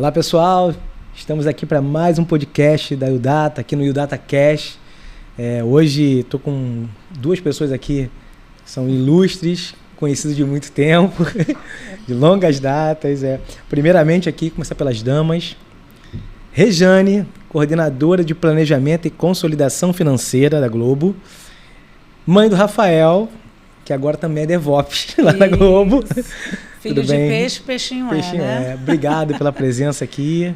Olá pessoal, estamos aqui para mais um podcast da Udata, aqui no Udata Cash. Hoje estou com duas pessoas aqui que são ilustres, conhecidos de muito tempo, de longas datas. Primeiramente aqui, começar pelas damas. Rejane, coordenadora de Planejamento e Consolidação Financeira da Globo. Mãe do Rafael, que agora também é DevOps lá na Globo. Filho de peixe, peixinho né? Obrigado pela presença aqui.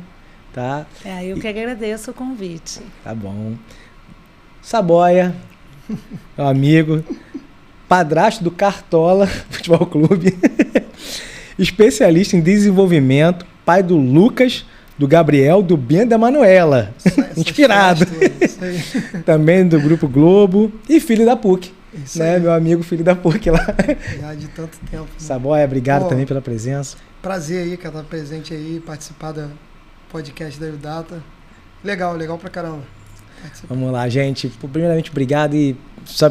Tá? Eu que agradeço o convite. Tá bom. Saboia, meu amigo, padrasto do Cartola Futebol Clube, especialista em desenvolvimento, pai do Lucas, do Gabriel, do Ben e da Manuela. Inspirado. Também do Grupo Globo e filho da PUC. Isso né, aí. Meu amigo filho da PUC lá. Já de tanto tempo. Né? Saboia, obrigado também pela presença. Prazer aí, cara, estar presente aí, participar do podcast da Udata. Legal pra caramba. Vamos lá, gente. Primeiramente, obrigado e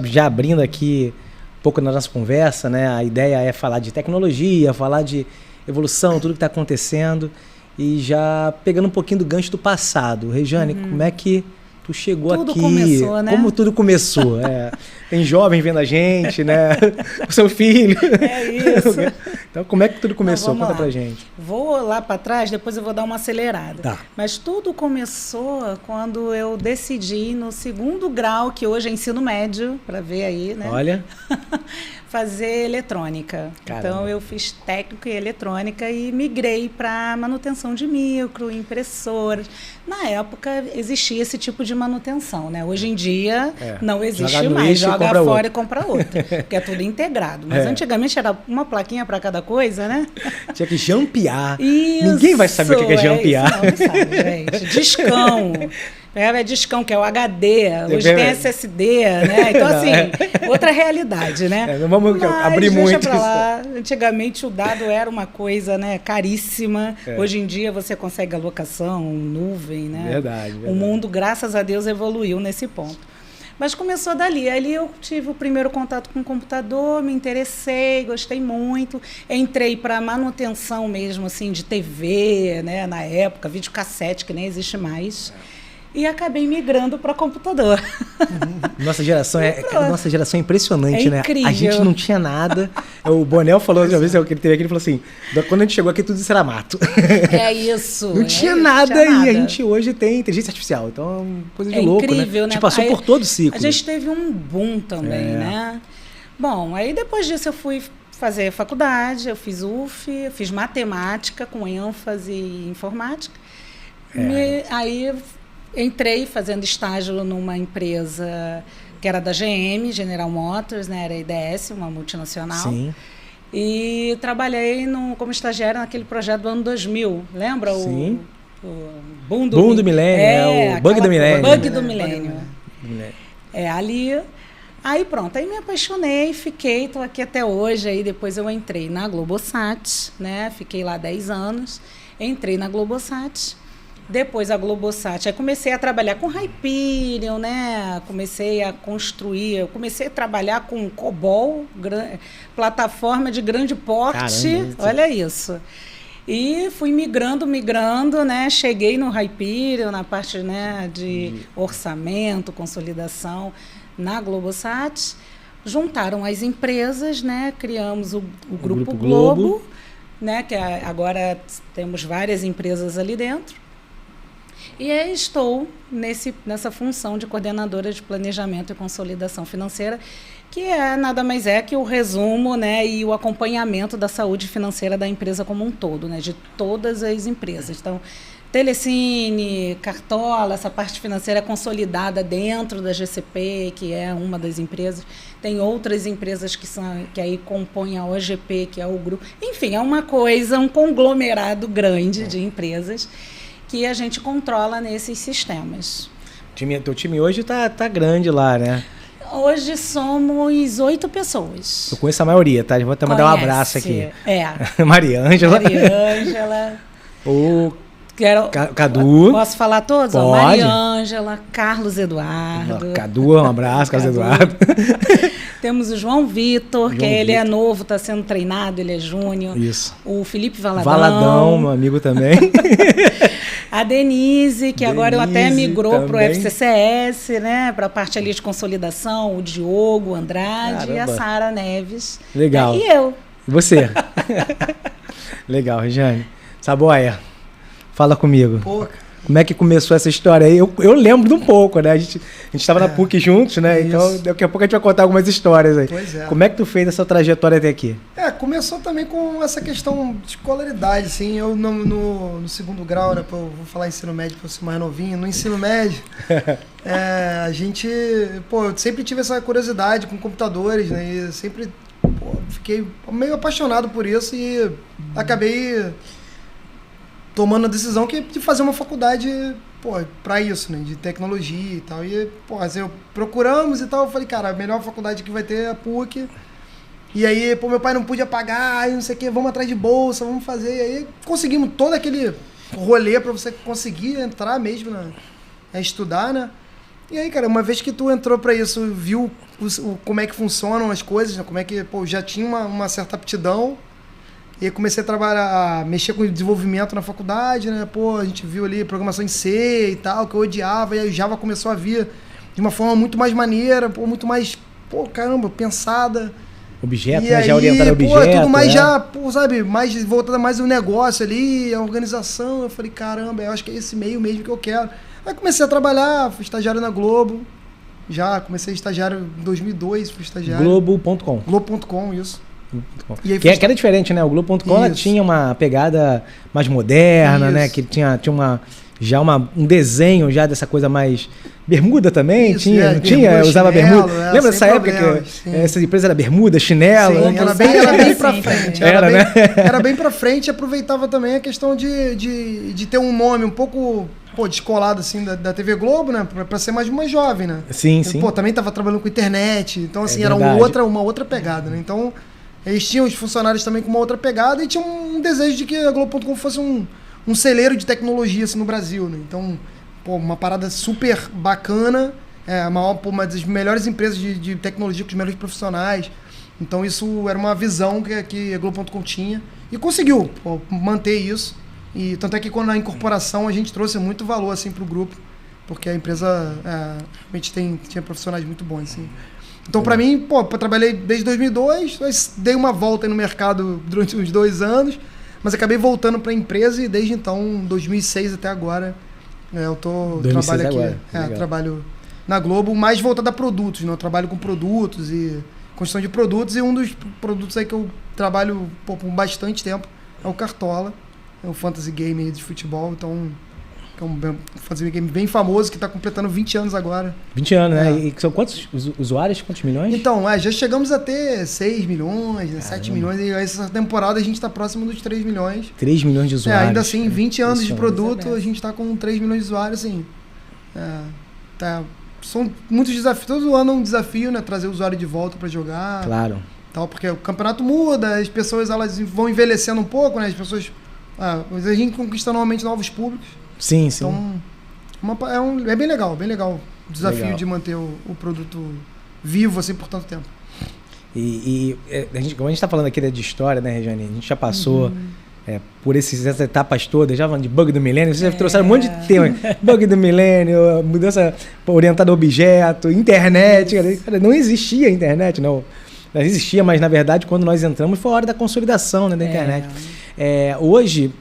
já abrindo aqui um pouco na nossa conversa, né? A ideia é falar de tecnologia, falar de evolução, tudo que está acontecendo e já pegando um pouquinho do gancho do passado. Rejane, como é que tu chegou tudo aqui? Tudo começou, né? Como tudo começou? Tem jovem vendo a gente, né? O seu filho. É isso. Então, como é que tudo começou? Conta pra gente. Vou lá para trás, depois eu vou dar uma acelerada. Tá. Mas tudo começou quando eu decidi, no segundo grau, que hoje é ensino médio, para ver aí, né? Olha. Fazer eletrônica. Caramba. Então, eu fiz técnico em eletrônica e migrei para manutenção de micro, impressoras. Na época, existia esse tipo de manutenção, né? Hoje em dia, não existe mais. Joga fora e compra outra, porque é tudo integrado. Mas antigamente era uma plaquinha para cada coisa, né? Tinha que jampear. Isso, ninguém vai saber o que é jampear. Não sabe, gente. Discão. É discão, que é o HD, hoje tem SSD, né? Então, assim, outra realidade, né? Não vamos abrir muito pra lá. Antigamente o dado era uma coisa, né, caríssima. Hoje em dia você consegue alocação, nuvem, né? Verdade. O mundo, graças a Deus, evoluiu nesse ponto. Mas começou dali. Ali eu tive o primeiro contato com o computador, me interessei, gostei muito. Entrei para manutenção mesmo, assim, de TV, né? Na época, videocassete, que nem existe mais. E acabei migrando para computador. Nossa geração é impressionante, né? Incrível. A gente não tinha nada. O Bonel falou uma vez que ele teve aqui, ele falou assim, quando a gente chegou aqui tudo isso era mato. É isso. Não tinha nada e a gente hoje tem inteligência artificial. Então, coisa de louco, incrível, né? A gente passou por todo o ciclo. A gente teve um boom também, né? Bom, aí depois disso eu fui fazer faculdade, eu fiz UF, eu fiz matemática com ênfase em informática. Aí entrei fazendo estágio numa empresa que era da GM, General Motors, né? Era IDS, uma multinacional. Sim. E trabalhei como estagiária naquele projeto do ano 2000. Lembra? Sim. O boom do milênio, o bug do milênio. Bug do milênio. Ali... Aí pronto, aí me apaixonei, fiquei, estou aqui até hoje. Aí depois eu entrei na Globosat, né? Fiquei lá 10 anos. Entrei na Globosat. Depois a Globosat, aí comecei a trabalhar com Hyperion, né? Comecei a construir, comecei a trabalhar com COBOL, plataforma de grande porte. Caramba, olha isso. E fui migrando, né? Cheguei no Hyperion, na parte, né, de orçamento, consolidação, na Globosat. Juntaram as empresas, né? Criamos o Grupo Globo, né? Que agora temos várias empresas ali dentro. E aí estou nessa função de coordenadora de planejamento e consolidação financeira, que nada mais é que o resumo, né, e o acompanhamento da saúde financeira da empresa como um todo, né, de todas as empresas. Então, Telecine, Cartola, essa parte financeira é consolidada dentro da GCP, que é uma das empresas. Tem outras empresas que aí compõem a OGP, que é o grupo. Enfim, é uma coisa, um conglomerado grande de empresas que a gente controla nesses sistemas. Teu time hoje tá grande lá, né? Hoje somos 8 pessoas. Eu conheço a maioria, tá? Vou até mandar um abraço aqui. Maria Ângela. O Cadu. Posso falar todos? Pode. Maria Ângela, Carlos Eduardo. Cadu, um abraço, Carlos Eduardo. Temos o João Vitor, que ele é novo, está sendo treinado, ele é júnior. Isso. O Felipe Valadão. Valadão, meu amigo também. A Denise, que agora até migrou para o FCCS, né? Para a parte ali de consolidação, o Diogo Andrade. Caramba. E a Sara Neves. Legal. E eu. E você? Legal, Regiane. Saboia, fala comigo. Pô, como é que começou essa história aí? Eu lembro de um pouco, né? A gente estava na PUC juntos, né? Isso. Então, daqui a pouco a gente vai contar algumas histórias aí. Pois é. Como é que tu fez essa trajetória até aqui? Começou também com essa questão de escolaridade, assim. Eu no segundo grau, né? Eu vou falar ensino médio para eu ser mais novinho. No ensino médio, a gente... eu sempre tive essa curiosidade com computadores, né? E sempre fiquei meio apaixonado por isso e acabei tomando a decisão de fazer uma faculdade, para isso, né, de tecnologia e tal. E, assim, procuramos e tal, eu falei, cara, a melhor faculdade que vai ter é a PUC. E aí, meu pai não podia pagar, não sei o que, vamos atrás de bolsa, vamos fazer. E aí conseguimos todo aquele rolê para você conseguir entrar mesmo a estudar, né. E aí, cara, uma vez que tu entrou para isso, viu como é que funcionam as coisas, né, como é que, já tinha uma certa aptidão. E aí comecei a trabalhar, a mexer com desenvolvimento na faculdade, né? A gente viu ali programação em C e tal, que eu odiava, e aí o Java começou a vir de uma forma muito mais maneira, muito mais, caramba, pensada. Objeto, e né? Aí, já orientado a objeto. Tudo mais já, sabe, mais voltado mais ao negócio ali, a organização. Eu falei, caramba, eu acho que é esse meio mesmo que eu quero. Aí comecei a trabalhar, fui estagiário na Globo. Já comecei estagiário em 2002, fui estagiário. Globo.com. Globo.com, isso. E aí que era diferente, né? O Globo.com ela tinha uma pegada mais moderna, né? Que tinha um desenho já dessa coisa mais... Bermuda também? Isso, tinha usava chinelo, bermuda. Lembra dessa época que essa empresa era bermuda, chinelo? Sim, era bem pra frente. Né? Era bem pra frente e aproveitava também a questão de ter um nome um pouco... descolado assim da TV Globo, né? Pra ser mais jovem, né? Sim. Também tava trabalhando com internet, então assim, era uma outra pegada, né? Então, eles tinham os funcionários também com uma outra pegada e tinham um desejo de que a Globo.com fosse um celeiro de tecnologia assim, no Brasil, né? Então, uma parada super bacana, uma das melhores empresas de tecnologia com os melhores profissionais. Então, isso era uma visão que a Globo.com tinha e conseguiu manter isso. E tanto é que quando na incorporação a gente trouxe muito valor assim para o grupo, porque a empresa realmente tinha profissionais muito bons. Assim. Então, para mim, eu trabalhei desde 2002, dei uma volta aí no mercado durante uns 2 anos, mas acabei voltando para a empresa e desde então, 2006 até agora, eu trabalho aqui. Trabalho na Globo, mais voltado a produtos, né? Eu trabalho com produtos e construção de produtos, e um dos produtos aí que eu trabalho por bastante tempo é o Cartola. É um fantasy game de futebol, então é um fantasy game bem famoso que está completando 20 anos agora. 20 anos, né? E são quantos usuários? Quantos milhões? Então, já chegamos a ter 6 milhões, né, 7 milhões, e essa temporada a gente está próximo dos 3 milhões. 3 milhões de usuários. Ainda assim, 20 anos de produto, a gente está com 3 milhões de usuários, assim. São muitos desafios, todo ano é um desafio, né? Trazer o usuário de volta para jogar. Claro. Porque o campeonato muda, as pessoas elas vão envelhecendo um pouco, né? As pessoas... a gente conquista normalmente novos públicos. Sim. Então, é bem legal o desafio de manter o produto vivo assim por tanto tempo. Como a gente está falando aqui de história, né, Regiane? A gente já passou por essas etapas todas, já falando de bug do milênio, vocês já trouxeram um monte de tema. Bug do milênio, mudança orientada a objeto, internet. Cara, não existia internet, não. Não existia, mas na verdade, quando nós entramos, foi a hora da consolidação, né, da internet. Hoje,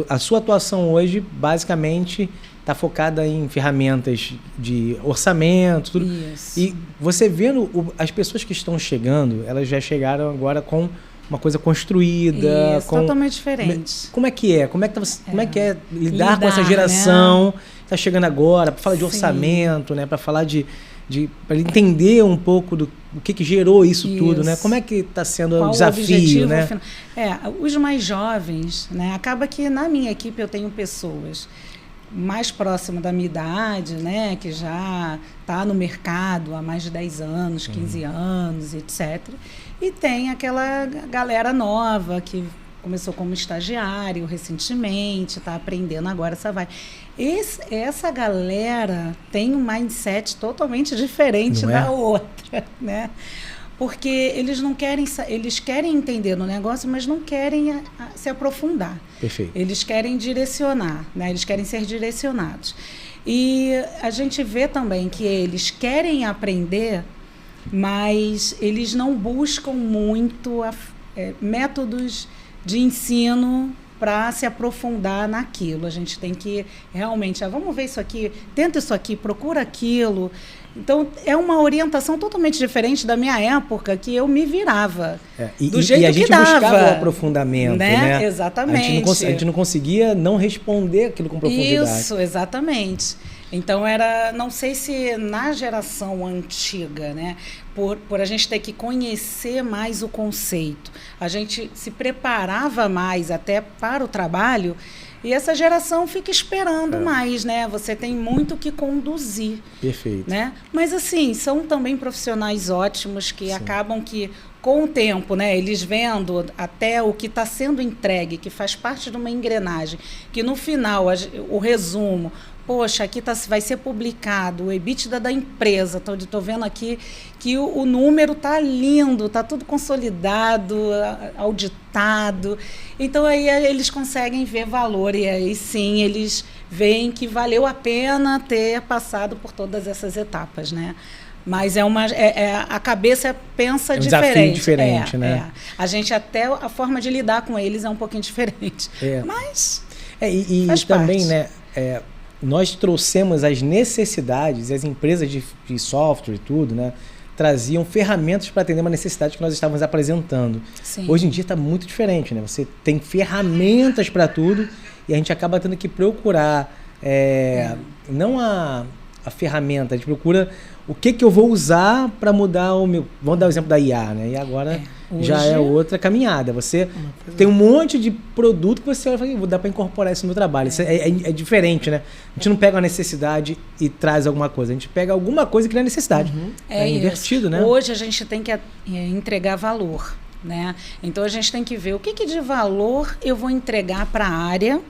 a sua atuação hoje, basicamente, está focada em ferramentas de orçamento, tudo. Isso. E você vendo as pessoas que estão chegando, elas já chegaram agora com uma coisa construída. Isso, totalmente diferente. Como é que é? Como é que é lidar com essa geração que está chegando agora, para falar de orçamento, né, para falar para entender um pouco do que gerou isso tudo, né? Como é que está sendo o desafio, né? Os mais jovens, né? Acaba que na minha equipe eu tenho pessoas mais próximas da minha idade, né? Que já está no mercado há mais de 10 anos, 15 anos, etc. E tem aquela galera nova que começou como estagiário recentemente, está aprendendo agora essa vai. Essa galera tem um mindset totalmente diferente da outra, né? porque eles não querem, eles querem entender no negócio, mas não querem se aprofundar. Perfeito. Eles querem direcionar, né? Eles querem ser direcionados. E a gente vê também que eles querem aprender, mas eles não buscam muito métodos de ensino para se aprofundar naquilo. A gente tem que realmente, vamos ver isso aqui, tenta isso aqui, procura aquilo. Então, é uma orientação totalmente diferente da minha época, que eu me virava do jeito que dava. E a gente buscava o aprofundamento, né? Exatamente. A gente não conseguia não responder aquilo com profundidade. Isso, exatamente. Então, não sei se na geração antiga, né, por a gente ter que conhecer mais o conceito, a gente se preparava mais até para o trabalho, e essa geração fica esperando mais, né? Você tem muito que conduzir. Perfeito. Né? Mas, assim, são também profissionais ótimos que acabam que, com o tempo, né, eles vendo até o que está sendo entregue, que faz parte de uma engrenagem, que no final, o resumo, poxa, aqui vai ser publicado o EBITDA da empresa. Estou vendo aqui que o número está lindo, está tudo consolidado, auditado. Então, aí eles conseguem ver valor e aí sim eles veem que valeu a pena ter passado por todas essas etapas, né? Mas a cabeça pensa diferente. Desafio diferente, né? A gente até a forma de lidar com eles é um pouquinho diferente. Mas e também, parte. Né? Nós trouxemos as necessidades, as empresas de software e tudo, né, traziam ferramentas para atender uma necessidade que nós estávamos apresentando. Sim. Hoje em dia está muito diferente, né? Você tem ferramentas para tudo e a gente acaba tendo que procurar não a ferramenta, a gente procura o que eu vou usar para mudar o meu... Vamos dar o exemplo da IA, né? E agora já é outra caminhada. Você tem um monte de produto que você vai falar, vou dar para incorporar isso no meu trabalho. Isso é diferente, né? A gente não pega uma necessidade e traz alguma coisa. A gente pega alguma coisa que não é necessidade. É invertido, né? Hoje a gente tem que entregar valor, né? Então a gente tem que ver o que de valor eu vou entregar para a área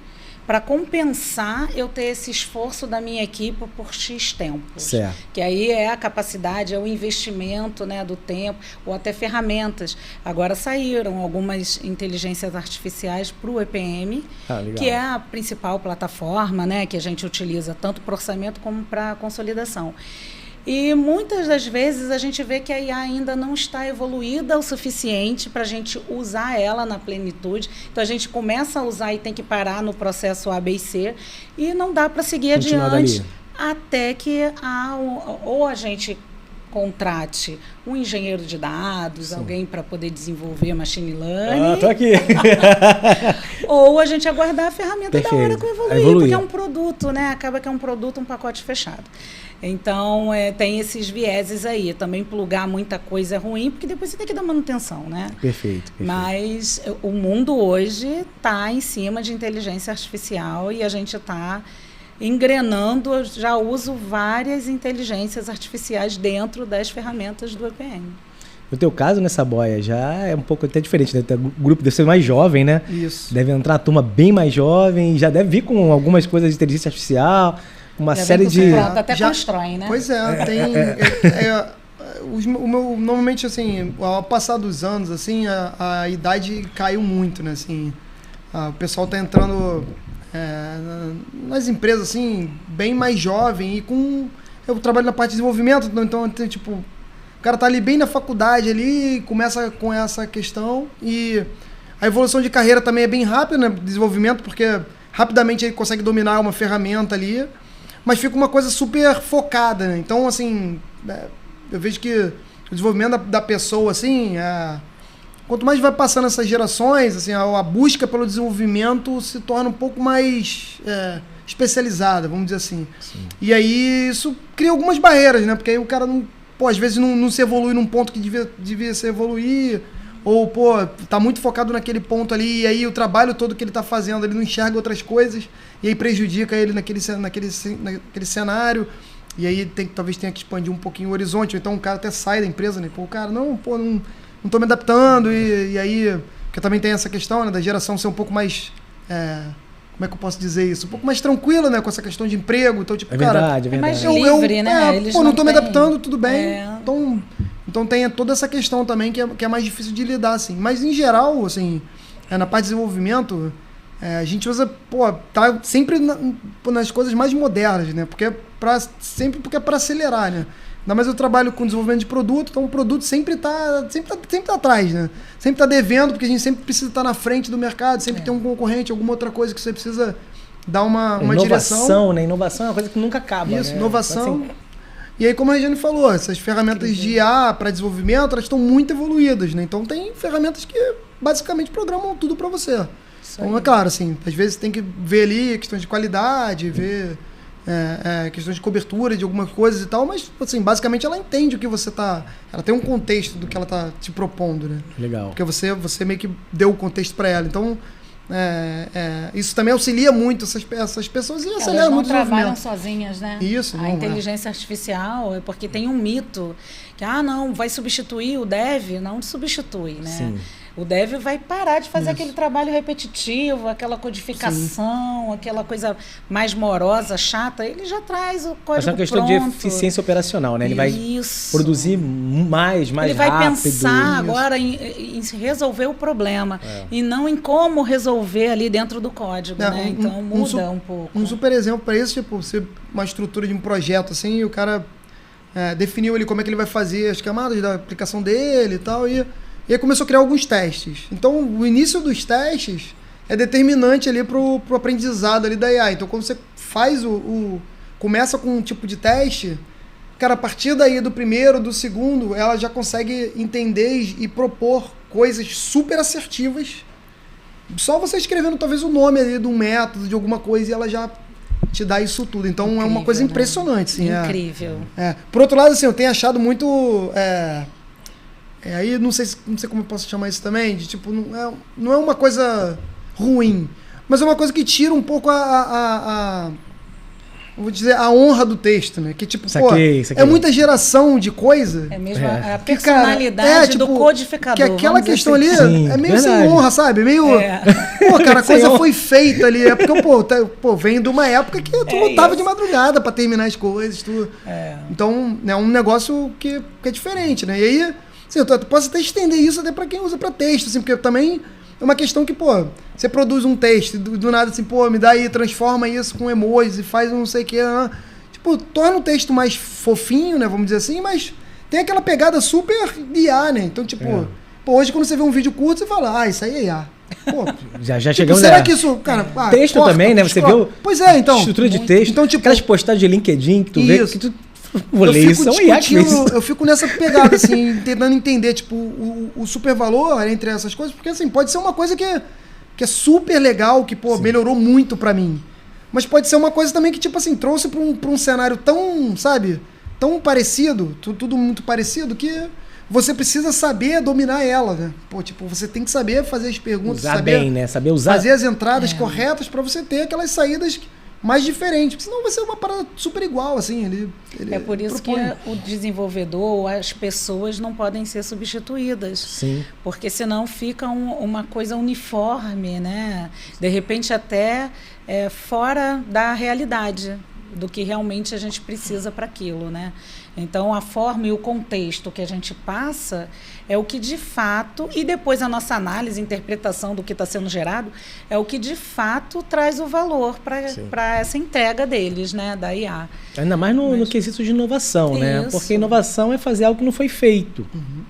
para compensar eu ter esse esforço da minha equipe por X tempo. Certo. Que aí é a capacidade, é o investimento, né, do tempo, ou até ferramentas. Agora saíram algumas inteligências artificiais para o EPM, que é a principal plataforma, né, que a gente utiliza tanto para orçamento como para consolidação. E muitas das vezes a gente vê que a IA ainda não está evoluída o suficiente para a gente usar ela na plenitude. Então a gente começa a usar e tem que parar no processo A, B e C e não dá para seguir adiante até que ou a gente contrate um engenheiro de dados, alguém para poder desenvolver machine learning. Tô aqui. Ou a gente aguardar a ferramenta da hora que evoluir, porque é um produto, né? Acaba que é um produto, um pacote fechado. Então, tem esses vieses aí. Também plugar muita coisa é ruim, porque depois você tem que dar manutenção, né? Perfeito. Mas o mundo hoje está em cima de inteligência artificial e a gente está engrenando. Eu já uso várias inteligências artificiais dentro das ferramentas do EPM. No teu caso, nessa boia, já é um pouco até diferente, né? O grupo deve ser mais jovem, né? Isso. Deve entrar uma turma bem mais jovem, já deve vir com algumas coisas de inteligência artificial, uma série de... Pronto, até constroem, né? Pois tem... normalmente, assim, ao passar dos anos, assim, a idade caiu muito, né? Assim, o pessoal tá entrando nas empresas, assim, bem mais jovem e com... Eu trabalho na parte de desenvolvimento, então, tipo... O cara tá ali bem na faculdade, ali, começa com essa questão e a evolução de carreira também é bem rápida, né? Desenvolvimento, porque rapidamente ele consegue dominar uma ferramenta ali, mas fica uma coisa super focada, né? Então, assim, eu vejo que o desenvolvimento da pessoa, assim, quanto mais vai passando essas gerações, assim, a busca pelo desenvolvimento se torna um pouco mais especializada, vamos dizer assim. Sim. E aí isso cria algumas barreiras, né? Porque aí o cara não... às vezes não se evolui num ponto que devia se evoluir, ou, tá muito focado naquele ponto ali, e aí o trabalho todo que ele tá fazendo, ele não enxerga outras coisas, e aí prejudica ele naquele cenário, e aí talvez tenha que expandir um pouquinho o horizonte, ou então o cara até sai da empresa, né? O cara, não tô me adaptando, e aí, porque também tem essa questão, né, da geração ser um pouco mais... como é que eu posso dizer isso? Um pouco mais tranquila, né? Com essa questão de emprego. Então, tipo, é verdade. É mais livre, né? Eles não tô me adaptando, tudo bem. Então Então tem toda essa questão também que é mais difícil de lidar, assim. Mas em geral, assim, na parte de desenvolvimento, a gente usa, tá sempre nas coisas mais modernas, né? Sempre porque é para acelerar, né? Ainda mais eu trabalho com desenvolvimento de produto, então o produto sempre tá atrás, né? Sempre tá devendo, porque a gente sempre precisa estar na frente do mercado, sempre tem um concorrente, alguma outra coisa que você precisa dar uma direção. Inovação, né? Inovação é uma coisa que nunca acaba. Isso, né? inovação. Então, assim, e aí, como a Regiane falou, essas ferramentas de IA para desenvolvimento, elas estão muito evoluídas, né? Então tem ferramentas que basicamente programam tudo para você. Então, é claro, assim, às vezes tem que ver ali questões de qualidade, ver questões de cobertura de algumas coisas e tal, mas, assim, basicamente ela entende o que você tá... Ela tem um contexto do que ela tá te propondo, né? Legal. Porque você meio que deu o contexto para ela. Então, isso também auxilia muito essas pessoas e acelera muito o desenvolvimento. Elas não trabalham sozinhas, né? Isso, a inteligência artificial, porque tem um mito que, não, vai substituir o dev. Não substitui, né? Sim. O dev vai parar de fazer aquele trabalho repetitivo, aquela codificação, aquela coisa mais morosa, chata. Ele já traz o código pronto. Mas é uma questão de eficiência operacional, né? Ele vai produzir mais rápido. Ele vai pensar agora em resolver o problema e não em como resolver ali dentro do código, né? Então muda um pouco. Um super exemplo para isso, tipo, uma estrutura de um projeto assim, e o cara definiu ali como é que ele vai fazer as camadas da aplicação dele e tal, e aí começou a criar alguns testes. Então, o início dos testes é determinante ali pro aprendizado ali da IA. Então, quando você faz começa com um tipo de teste, cara, a partir daí do primeiro, do segundo, ela já consegue entender e propor coisas super assertivas. Só você escrevendo talvez o nome ali de um método, de alguma coisa, e ela já te dá isso tudo. Então, incrível, é uma coisa impressionante. Assim, incrível. Por outro lado, assim, eu tenho achado muito... aí não sei como eu posso chamar isso também, de tipo, não é uma coisa ruim, mas é uma coisa que tira um pouco vou dizer, a honra do texto, né? Que tipo, é muita geração de coisa. É mesmo a personalidade do codificador. Que aquela questão assim. ali é meio sem honra, sabe? Meio, cara, a coisa foi feita ali. É porque, vem de uma época que tu lutava de madrugada pra terminar as coisas, tudo. Então, é um negócio que é diferente, né? E aí, assim, eu posso até estender isso até pra quem usa pra texto, assim, porque também é uma questão que, você produz um texto, do nada assim, me dá aí, transforma isso com emojis e faz um não sei o que, tipo, torna o texto mais fofinho, né, vamos dizer assim, mas tem aquela pegada super IA, né, então, tipo, hoje quando você vê um vídeo curto, você fala, isso aí é IA. Já tipo, chegamos será que isso, cara... texto corta, também, né, você viu? Pois é, então. Estrutura de texto, então, tipo, aquelas postagens de LinkedIn que tu vê, que tu... Eu fico nessa pegada, assim, tentando entender, tipo, o super valor entre essas coisas, porque, assim, pode ser uma coisa que é super legal, que, melhorou muito pra mim. Mas pode ser uma coisa também que, tipo assim, trouxe pra um cenário tão, sabe, tão parecido, tudo muito parecido, que você precisa saber dominar ela, né? Tipo, você tem que saber fazer as perguntas, usar bem, né? Saber usar. Fazer as entradas corretas pra você ter aquelas saídas mais diferente, porque senão vai ser uma parada super igual, assim. Ele é por isso propõe. Que o desenvolvedor, as pessoas não podem ser substituídas. Sim. Porque senão fica uma coisa uniforme, né? De repente até fora da realidade, do que realmente a gente precisa para aquilo, né? Então, a forma e o contexto que a gente passa é o que de fato, e depois a nossa análise, interpretação do que está sendo gerado, é o que de fato traz o valor para essa entrega deles, né, da IA. Ainda mais no quesito de inovação, né? Porque inovação é fazer algo que não foi feito. Uhum.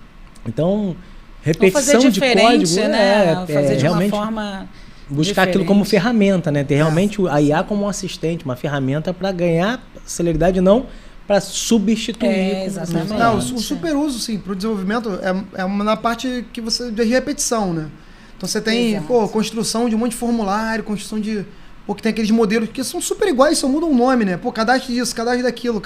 Então, repetição de código, né? Fazer de realmente uma forma buscar diferente. Aquilo como ferramenta, né? Ter realmente a IA como um assistente, uma ferramenta para ganhar celeridade, não para substituir. Exatamente. Não, o super uso, sim, para o desenvolvimento é na parte que você de repetição, né? Então você tem construção de um monte de formulário, construção de... que tem aqueles modelos que são super iguais, só mudam o nome, né? Cadastro disso, cadastro daquilo.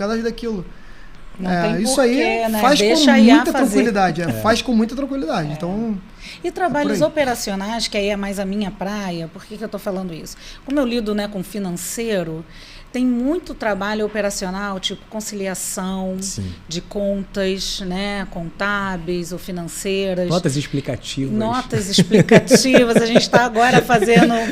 Isso aí faz com muita tranquilidade. Faz com muita tranquilidade. Então, e trabalhos operacionais, que aí é mais a minha praia. Por que eu estou falando isso? Como eu lido, né, com financeiro, tem muito trabalho operacional, tipo conciliação de contas, né, contábeis ou financeiras. Notas explicativas. A gente está agora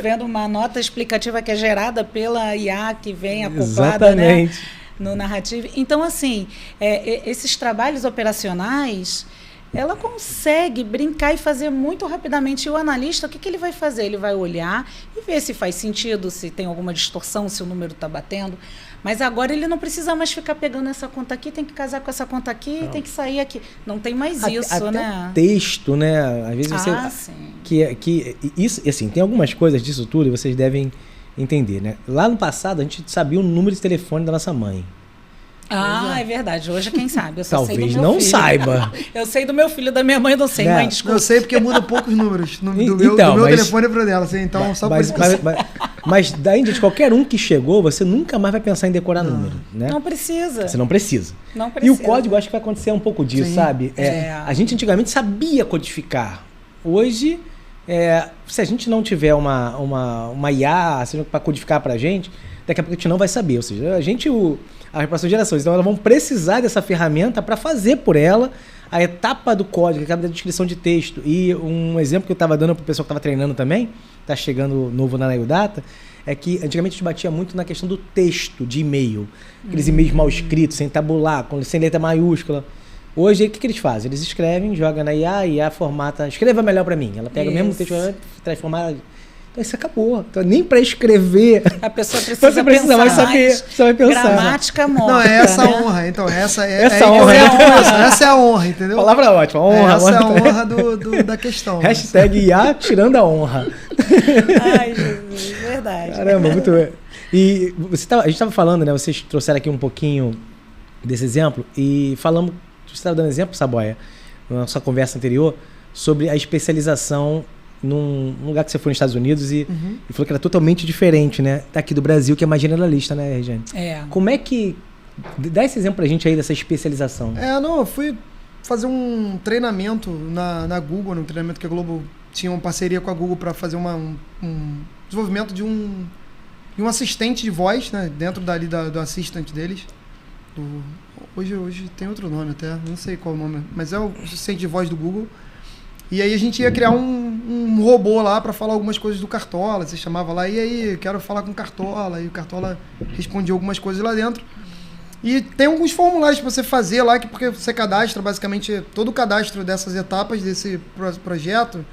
vendo uma nota explicativa que é gerada pela IA, que vem acoplada, Exatamente. Né? no narrativo. Então, assim, esses trabalhos operacionais, ela consegue brincar e fazer muito rapidamente. E o analista, o que ele vai fazer? Ele vai olhar e ver se faz sentido, se tem alguma distorção, se o número está batendo. Mas agora ele não precisa mais ficar pegando essa conta aqui, tem que casar com essa conta aqui, tem que sair aqui. Não tem mais isso, até né? Texto, né? Às vezes você... sim. Isso, assim, tem algumas coisas disso tudo e vocês devem entender, né? Lá no passado, a gente sabia o número de telefone da nossa mãe. É verdade. Hoje, quem sabe? Eu só Talvez sei do meu não filho. Saiba. Eu sei do meu filho, da minha mãe, eu não sei. Mãe, desculpa. Eu sei porque muda poucos números. Do meu telefone para dela. Assim, então, só por isso. Mas daí, de qualquer um que chegou, você nunca mais vai pensar em decorar número, né? Não precisa. Você não precisa. Não precisa. E o código, acho que vai acontecer um pouco disso, sabe? A gente antigamente sabia codificar. Hoje, se a gente não tiver uma IA para codificar pra gente, daqui a pouco a gente não vai saber. Ou seja, as próximas gerações, então elas vão precisar dessa ferramenta para fazer por ela a etapa do código, que é da descrição de texto. E um exemplo que eu estava dando para o pessoal que estava treinando também, está chegando novo na NailData, é que antigamente a gente batia muito na questão do texto de e-mail. Aqueles e-mails mal escritos, sem tabular, sem letra maiúscula. Hoje, o que eles fazem? Eles escrevem, jogam na IA, e a formata, escreva melhor para mim. Ela pega o mesmo texto, transforma. Então isso acabou. Então, nem para escrever. A pessoa precisa pensar. Vai saber. Você vai pensar. Gramática morta. Não, é essa né? honra. Então, essa é a honra, entendeu? Palavra ótima. Honra. Essa é a honra da questão. Hashtag IA tirando a honra. Ai, Jesus, verdade. Caramba, muito bem. E a gente estava falando, né? Vocês trouxeram aqui um pouquinho desse exemplo e falamos, você estava dando exemplo, Saboia, na nossa conversa anterior, sobre a especialização num lugar que você foi nos Estados Unidos e falou que era totalmente diferente, né? Daqui do Brasil, que é mais generalista, né, Regiane? Como é que... Dá esse exemplo pra gente aí dessa especialização. Eu fui fazer um treinamento na Google, no treinamento que a Globo tinha uma parceria com a Google para fazer um desenvolvimento de um assistente de voz, né? Dentro dali do assistente deles. Hoje tem outro nome até, não sei qual o nome, mas é o assistente de voz do Google. E aí a gente ia criar um robô lá para falar algumas coisas do Cartola. Você chamava lá, e aí, quero falar com o Cartola. E o Cartola respondia algumas coisas lá dentro. E tem alguns formulários para você fazer lá, porque você cadastra basicamente todo o cadastro dessas etapas desse projeto.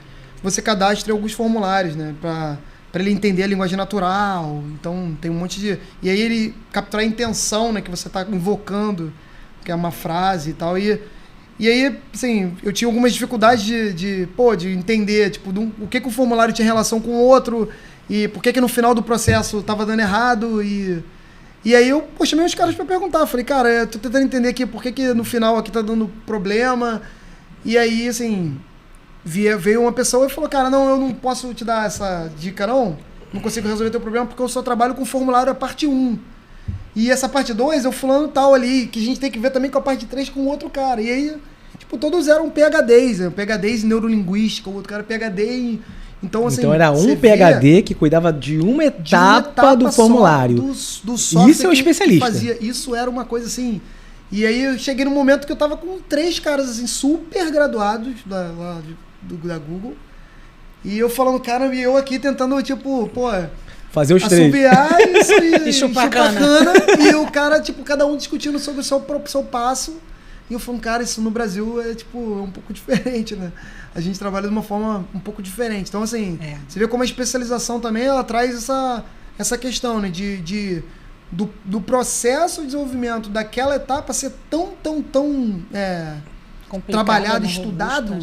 Você cadastra alguns formulários, né? Para ele entender a linguagem natural. Então tem um monte de... E aí ele capturar a intenção, né, que você está invocando, que é uma frase e tal. E aí, assim, eu tinha algumas dificuldades de entender, tipo, o que o formulário tinha relação com o outro e por que no final do processo estava dando errado. E aí eu chamei os caras para perguntar. Falei, cara, eu tô tentando entender aqui por que no final aqui tá dando problema. E aí, assim, veio uma pessoa e falou, cara, não, eu não posso te dar essa dica, não consigo resolver teu problema porque eu só trabalho com o formulário a parte 1. E essa parte 2 é o fulano tal ali, que a gente tem que ver também com a parte 3 com outro cara. E aí, tipo, todos eram PhDs, né? PhDs em neurolinguística, o outro cara PhD em... Então, assim, então era um PhD que cuidava de uma etapa do formulário. Do software. Isso é um especialista. Isso era uma coisa assim... E aí eu cheguei num momento que eu tava com 3 caras assim, super graduados da Google. E eu falando, cara, e eu aqui tentando, tipo, fazer os 3. Assobiar e chupar cana. E o cara, tipo, cada um discutindo sobre o seu passo. E eu falando, cara, isso no Brasil é, tipo, um pouco diferente, né? A gente trabalha de uma forma um pouco diferente. Então, assim, você vê como a especialização também, ela traz essa questão, né? Do processo de desenvolvimento daquela etapa ser tão trabalhado, estudado,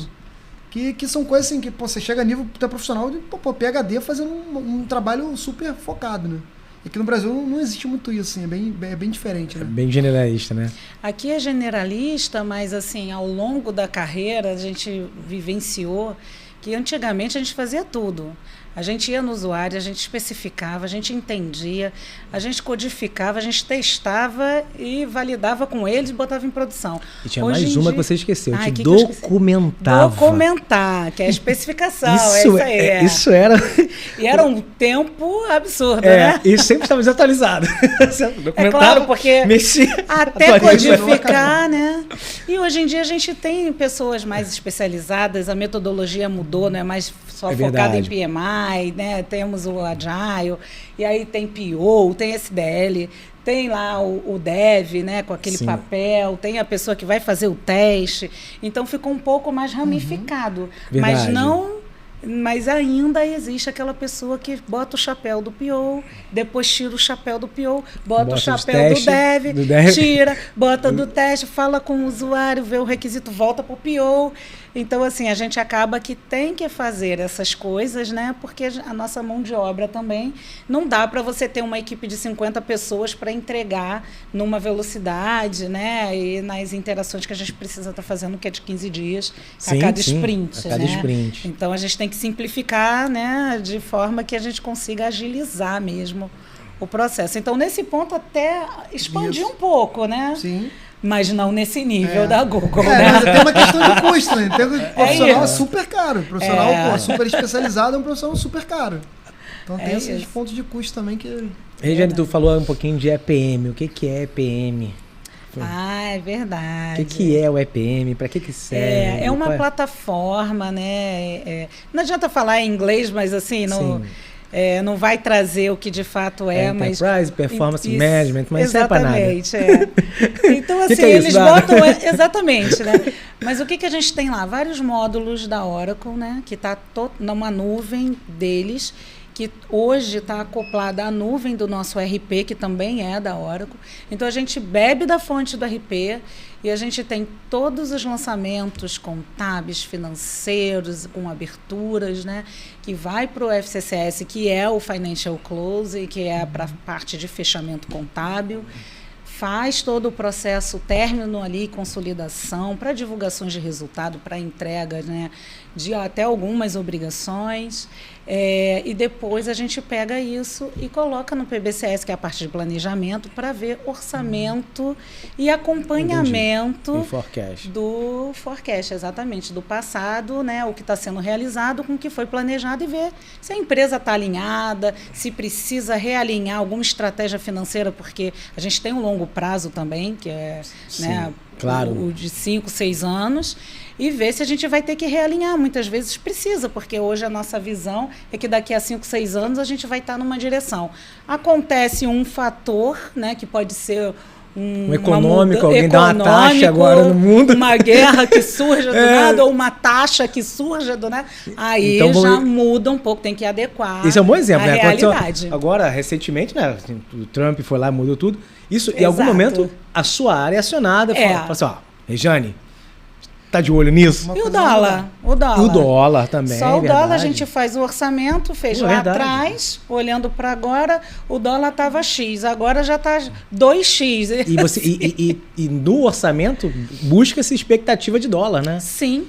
que são coisas assim que você chega a nível até profissional de PhD fazendo um trabalho super focado, né? E aqui no Brasil não existe muito isso, assim, é bem diferente, né? É bem generalista, né? Aqui é generalista, mas assim, ao longo da carreira a gente vivenciou que antigamente a gente fazia tudo. A gente ia no usuário, a gente especificava, a gente entendia, a gente codificava, a gente testava e validava com eles e botava em produção. E tinha mais uma que você esqueceu, te documentava. Documentar, que é a especificação, isso era... E era um tempo absurdo, né? E sempre estava desatualizado. É claro, porque mexia, até codificar, né? E hoje em dia a gente tem pessoas mais especializadas, a metodologia mudou, não é mais só focada em PMI, PMI, né? Temos o Agile, e aí tem PO, tem SDL, tem lá o Dev, né, com aquele papel, tem a pessoa que vai fazer o teste. Então ficou um pouco mais ramificado. Mas ainda existe aquela pessoa que bota o chapéu do PO, depois tira o chapéu do PO, bota o chapéu do Dev, tira, bota do teste, fala com o usuário, vê o requisito, volta para o PO. Então, assim, a gente acaba que tem que fazer essas coisas, né? Porque a nossa mão de obra também não dá para você ter uma equipe de 50 pessoas para entregar numa velocidade, né? E nas interações que a gente precisa estar fazendo, que é de 15 dias a cada sprint. A cada sprint. Então, a gente tem que simplificar, né? De forma que a gente consiga agilizar mesmo o processo. Então, nesse ponto, até expandir um pouco, né? Sim. Mas não nesse nível da Google, né? Mas tem uma questão de custo, né? Tem um profissional super caro. Profissional super especializado é um profissional super caro. Então tem esses pontos de custo também que... Regiane, tu falou um pouquinho de EPM. O que é EPM? É verdade. O que é o EPM? Para que serve? É uma plataforma, né? Não adianta falar em inglês, mas assim, não vai trazer o que de fato é. Enterprise, Performance Management, mas isso não é para nada. Exatamente, Então, assim, eles botam... Exatamente, né? Mas o que a gente tem lá? Vários módulos da Oracle, né? Que está numa nuvem deles, que hoje está acoplada à nuvem do nosso RP, que também é da Oracle. Então, a gente bebe da fonte do RP e a gente tem todos os lançamentos contábeis, financeiros, com aberturas, né, que vai para o FCCS, que é o Financial Close, que é para a parte de fechamento contábil. Faz todo o processo término ali, consolidação, para divulgações de resultado, para entrega, né, de até algumas obrigações. E depois a gente pega isso e coloca no PBCS, que é a parte de planejamento, para ver orçamento e acompanhamento do forecast, exatamente, do passado, né, o que está sendo realizado com o que foi planejado, e ver se a empresa está alinhada, se precisa realinhar alguma estratégia financeira, porque a gente tem um longo prazo também, que é o de 5, 6 anos, e ver se a gente vai ter que realinhar. Muitas vezes precisa, porque hoje a nossa visão é que daqui a 5, 6 anos a gente vai estar numa direção. Acontece um fator, né, que pode ser um econômico, alguém dá uma taxa agora no mundo. Uma guerra que surja do nada, ou uma taxa que surja do nada. Aí então, já muda um pouco, tem que adequar. Isso é um bom exemplo, né? Realidade. Agora, recentemente, né, o Trump foi lá, mudou tudo. Isso, em algum momento, a sua área é acionada. Fala assim, Regiane, tá de olho nisso? E o dólar? O dólar também. Só o dólar, a gente faz o orçamento, fez lá atrás, olhando para agora, o dólar estava X, agora já está 2X. E no orçamento, busca-se expectativa de dólar, né? Sim,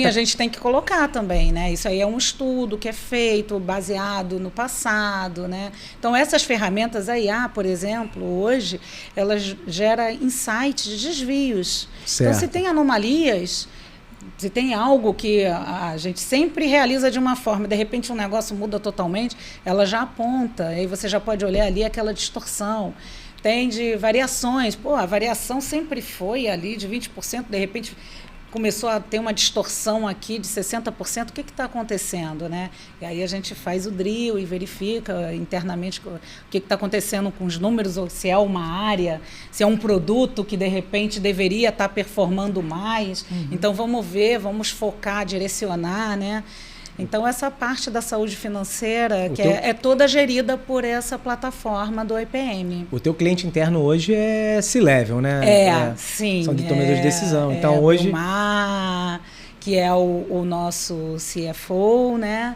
a gente tem que colocar também, né? Isso aí é um estudo que é feito baseado no passado, né? Então, essas ferramentas, a IA, por exemplo, hoje, elas geram insights de desvios. Certo. Então, se tem anomalias, se tem algo que a gente sempre realiza de uma forma, de repente um negócio muda totalmente, ela já aponta, aí você já pode olhar ali aquela distorção. Tem de variações, a variação sempre foi ali de 20%, de repente começou a ter uma distorção aqui de 60%, o que está acontecendo, né? E aí a gente faz o drill e verifica internamente o que está acontecendo com os números, ou se é uma área, se é um produto que de repente deveria estar performando mais. Então vamos ver, vamos focar, direcionar, né? Então, essa parte da saúde financeira é toda gerida por essa plataforma do EPM. O teu cliente interno hoje é C-Level, né? Sim. São de tomadores de decisão. Então, hoje... Vilmar, que é o nosso CFO, né?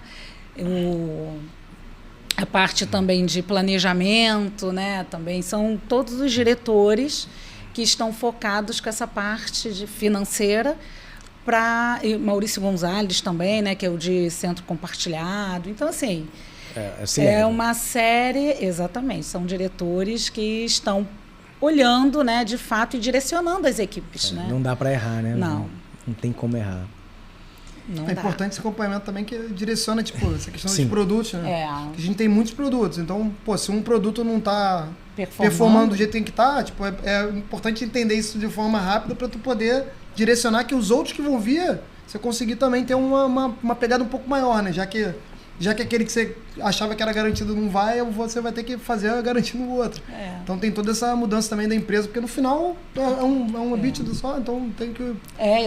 A parte também de planejamento, né? Também são todos os diretores que estão focados com essa parte de financeira, e Maurício Gonzalez também, né, que é o de centro compartilhado. Então, assim, é uma série, exatamente, são diretores que estão olhando, né, de fato, e direcionando as equipes. Né? Não dá para errar, né? Não tem como errar. É importante esse acompanhamento também, que direciona, tipo, essa questão dos produtos, né? Que a gente tem muitos produtos, então, se um produto não está performando do jeito que tem que estar, tipo, é importante entender isso de forma rápida para tu poder direcionar que os outros que vão vir, você conseguir também ter uma pegada um pouco maior, né? Já que já que aquele que você achava que era garantido não vai, você vai ter que fazer a garantia no outro. Então tem toda essa mudança também da empresa, porque no final é um EBITDA só, então tem que...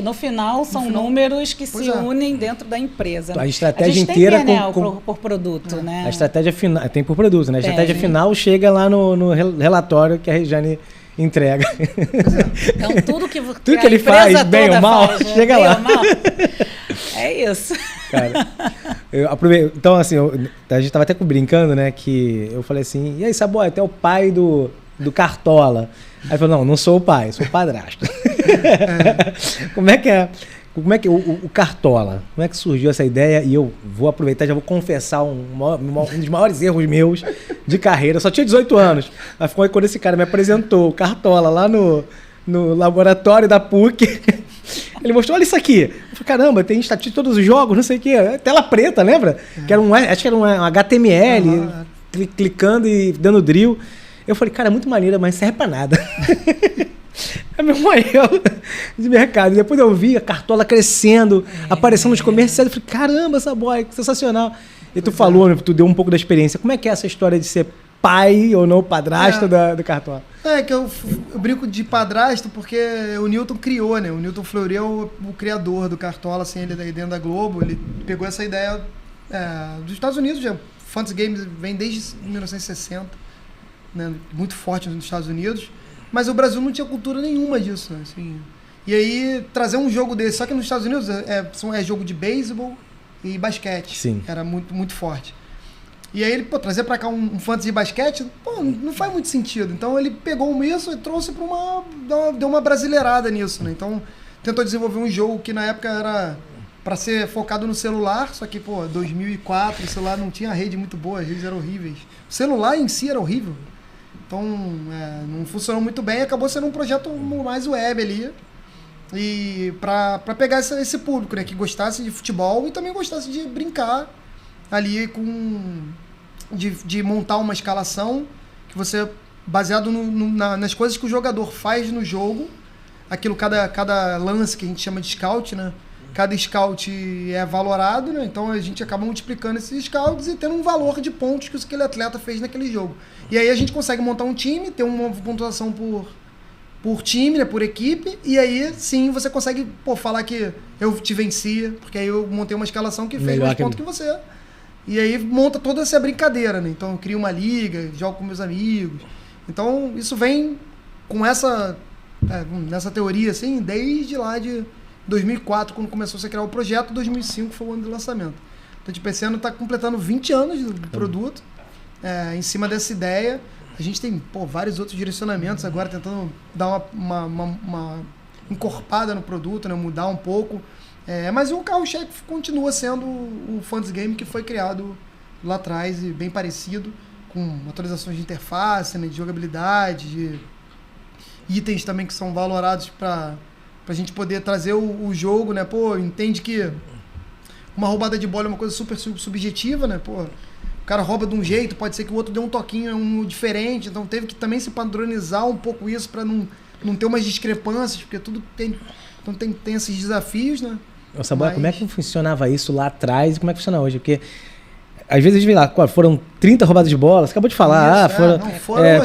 no final são números que se unem dentro da empresa. A estratégia inteira tem PNL por produto, né? A estratégia final, tem por produto, né? A estratégia final chega lá no relatório que a Regiane entrega. Então tudo que ele faz, bem ou mal, chega lá. É isso. Cara, eu aproveito. Então, assim, a gente tava até brincando, né? Que eu falei assim, e aí, Saboia, tu é o pai do Cartola. Aí ele falou, não sou o pai, sou o padrasto. Como é que o Cartola, como é que surgiu essa ideia? E eu vou aproveitar, já vou confessar um dos maiores erros meus de carreira. Eu só tinha 18 anos. Mas foi quando esse cara me apresentou o Cartola lá no laboratório da PUC. Ele mostrou, olha isso aqui. Eu falei, caramba, tem estatística de todos os jogos, não sei o quê. Tela preta, lembra? Que era acho que era um HTML, clicando e dando drill. Eu falei, cara, é muito maneiro, mas não serve pra nada. É meu maior erro de mercado. E depois eu vi a Cartola crescendo, aparecendo nos comerciais. Eu falei, caramba, Saboia, que sensacional. E tu falou, tu deu um pouco da experiência. Como é que é essa história de ser pai ou não padrasto do Cartola? Que eu brinco de padrasto porque o Newton criou, né? O Newton Fleury é o criador do Cartola, assim, ele dentro da Globo. Ele pegou essa ideia dos Estados Unidos. Já. Fantasy Games vem desde 1960, né? Muito forte nos Estados Unidos. Mas o Brasil não tinha cultura nenhuma disso, né? Assim, e aí, trazer um jogo desse, só que nos Estados Unidos é jogo de beisebol e basquete. Sim. Era muito, muito forte. E aí ele, trazer pra cá um fantasy de basquete, não faz muito sentido. Então ele pegou isso e trouxe deu uma brasileirada nisso, né? Então tentou desenvolver um jogo que na época era pra ser focado no celular, só que, 2004, o celular não tinha rede muito boa, as redes eram horríveis. O celular em si era horrível. Então não funcionou muito bem, acabou sendo um projeto mais web ali. E pra pegar esse público, né? Que gostasse de futebol e também gostasse de brincar ali de montar uma escalação que você, baseado nas coisas que o jogador faz no jogo, aquilo, cada lance que a gente chama de scout, né? Cada scout é valorado, né? Então a gente acaba multiplicando esses scouts e tendo um valor de pontos que aquele atleta fez naquele jogo. E aí a gente consegue montar um time, ter uma pontuação por time, né? Por equipe, e aí sim você consegue falar que eu te vencia, porque aí eu montei uma escalação que fez mais pontos que você. E aí monta toda essa brincadeira, né? Então eu crio uma liga, jogo com meus amigos. Então isso vem com nessa teoria, assim, desde lá de 2004, quando começou a se criar o projeto, 2005 foi o ano de lançamento. Então, tipo, esse ano está completando 20 anos do produto, em cima dessa ideia. A gente tem vários outros direcionamentos agora, tentando dar uma encorpada no produto, né? Mudar um pouco. Mas o carro-chefe continua sendo o Fantasy Game que foi criado lá atrás e bem parecido, com atualizações de interface, né, de jogabilidade, de itens também que são valorados para a gente poder trazer o jogo, né? Entende que uma roubada de bola é uma coisa super subjetiva, né? O cara rouba de um jeito, pode ser que o outro dê um toquinho diferente, então teve que também se padronizar um pouco isso para não ter umas discrepâncias, porque tudo tem esses desafios, né? Saboia, como é que funcionava isso lá atrás e como é que funciona hoje? Porque às vezes a gente vê lá, foram 30 roubadas de bola, você acabou de falar, foram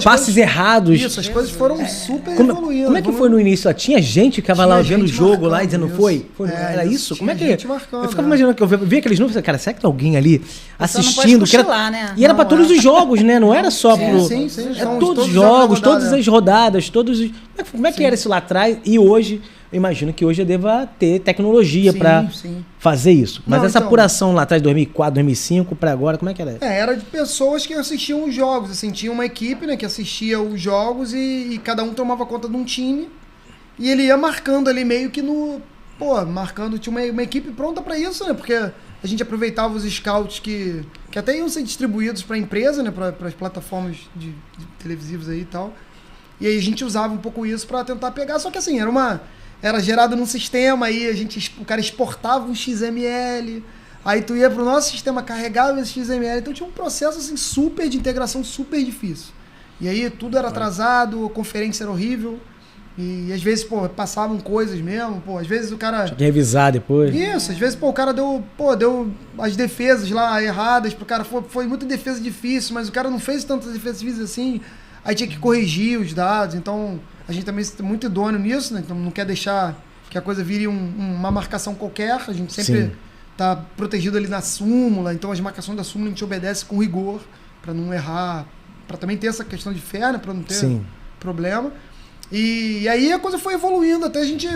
passes errados. Isso, as coisas foram super evoluindo. Como é que foi no início? Tinha gente que ficava lá vendo o jogo lá e dizendo era isso? Como é que... Eu ficava imaginando que eu via aqueles números, cara, será que tem alguém ali assistindo? Né? E era para todos os jogos, né? Não era só pro... Sim. Todos os jogos, todas as rodadas, Como é que era isso lá atrás e hoje... Eu imagino que hoje eu deva ter tecnologia para fazer isso. Mas essa apuração lá atrás, 2004, 2005, para agora, como é que era? Era de pessoas que assistiam os jogos. Assim, tinha uma equipe, né, que assistia os jogos e cada um tomava conta de um time. E ele ia marcando ali meio que marcando. Tinha uma equipe pronta para isso, né? Porque a gente aproveitava os scouts que até iam ser distribuídos para a empresa, né? Para as plataformas de televisivos aí e tal. E aí a gente usava um pouco isso para tentar pegar. Só que assim, era gerado num sistema, aí o cara exportava um XML, aí tu ia pro nosso sistema, carregava esse XML, então tinha um processo assim, super de integração, super difícil. E aí tudo era atrasado, a conferência era horrível, E às vezes, pô, passavam coisas mesmo, pô, às vezes o cara... Tinha que revisar depois. Isso, às vezes, pô, o cara deu as defesas lá erradas pro cara, foi muita defesa difícil, mas o cara não fez tantas defesas difíceis assim, aí tinha que corrigir os dados, então a gente também é muito idôneo nisso, né, então não quer deixar que a coisa vire uma marcação qualquer, a gente sempre tá protegido ali na súmula, então as marcações da súmula a gente obedece com rigor, para não errar, para também ter essa questão de fé, né, para não ter problema. E aí a coisa foi evoluindo até a gente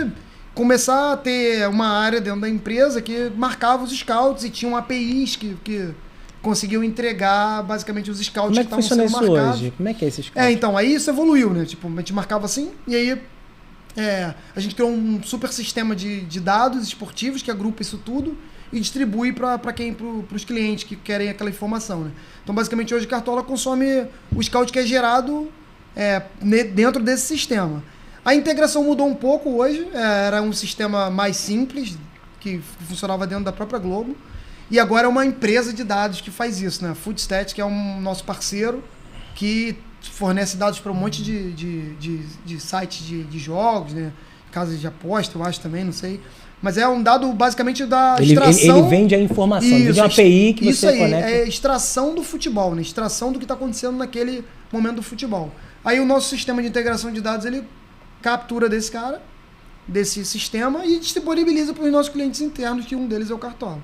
começar a ter uma área dentro da empresa que marcava os scouts e tinham APIs que conseguiam entregar basicamente os scouts que estavam sendo marcados. Como é que funciona isso hoje? Como é que é esse scout? Então, aí isso evoluiu, né? Tipo, a gente marcava assim e aí a gente criou um super sistema de dados esportivos que agrupa isso tudo e distribui para os clientes que querem aquela informação, né? Então, basicamente, hoje a Cartola consome o scout que é gerado dentro desse sistema. A integração mudou um pouco hoje, era um sistema mais simples, que funcionava dentro da própria Globo, e agora é uma empresa de dados que faz isso, né? A Footstats, que é um nosso parceiro, que fornece dados para um monte de sites de jogos, né? Casas de aposta, eu acho também, não sei. Mas é um dado basicamente da extração... Ele vende a informação, vende uma API que você conecta. Isso aí, é extração do futebol, né? Extração do que está acontecendo naquele momento do futebol. Aí o nosso sistema de integração de dados, ele captura desse sistema e disponibiliza para os nossos clientes internos, que um deles é o Cartola.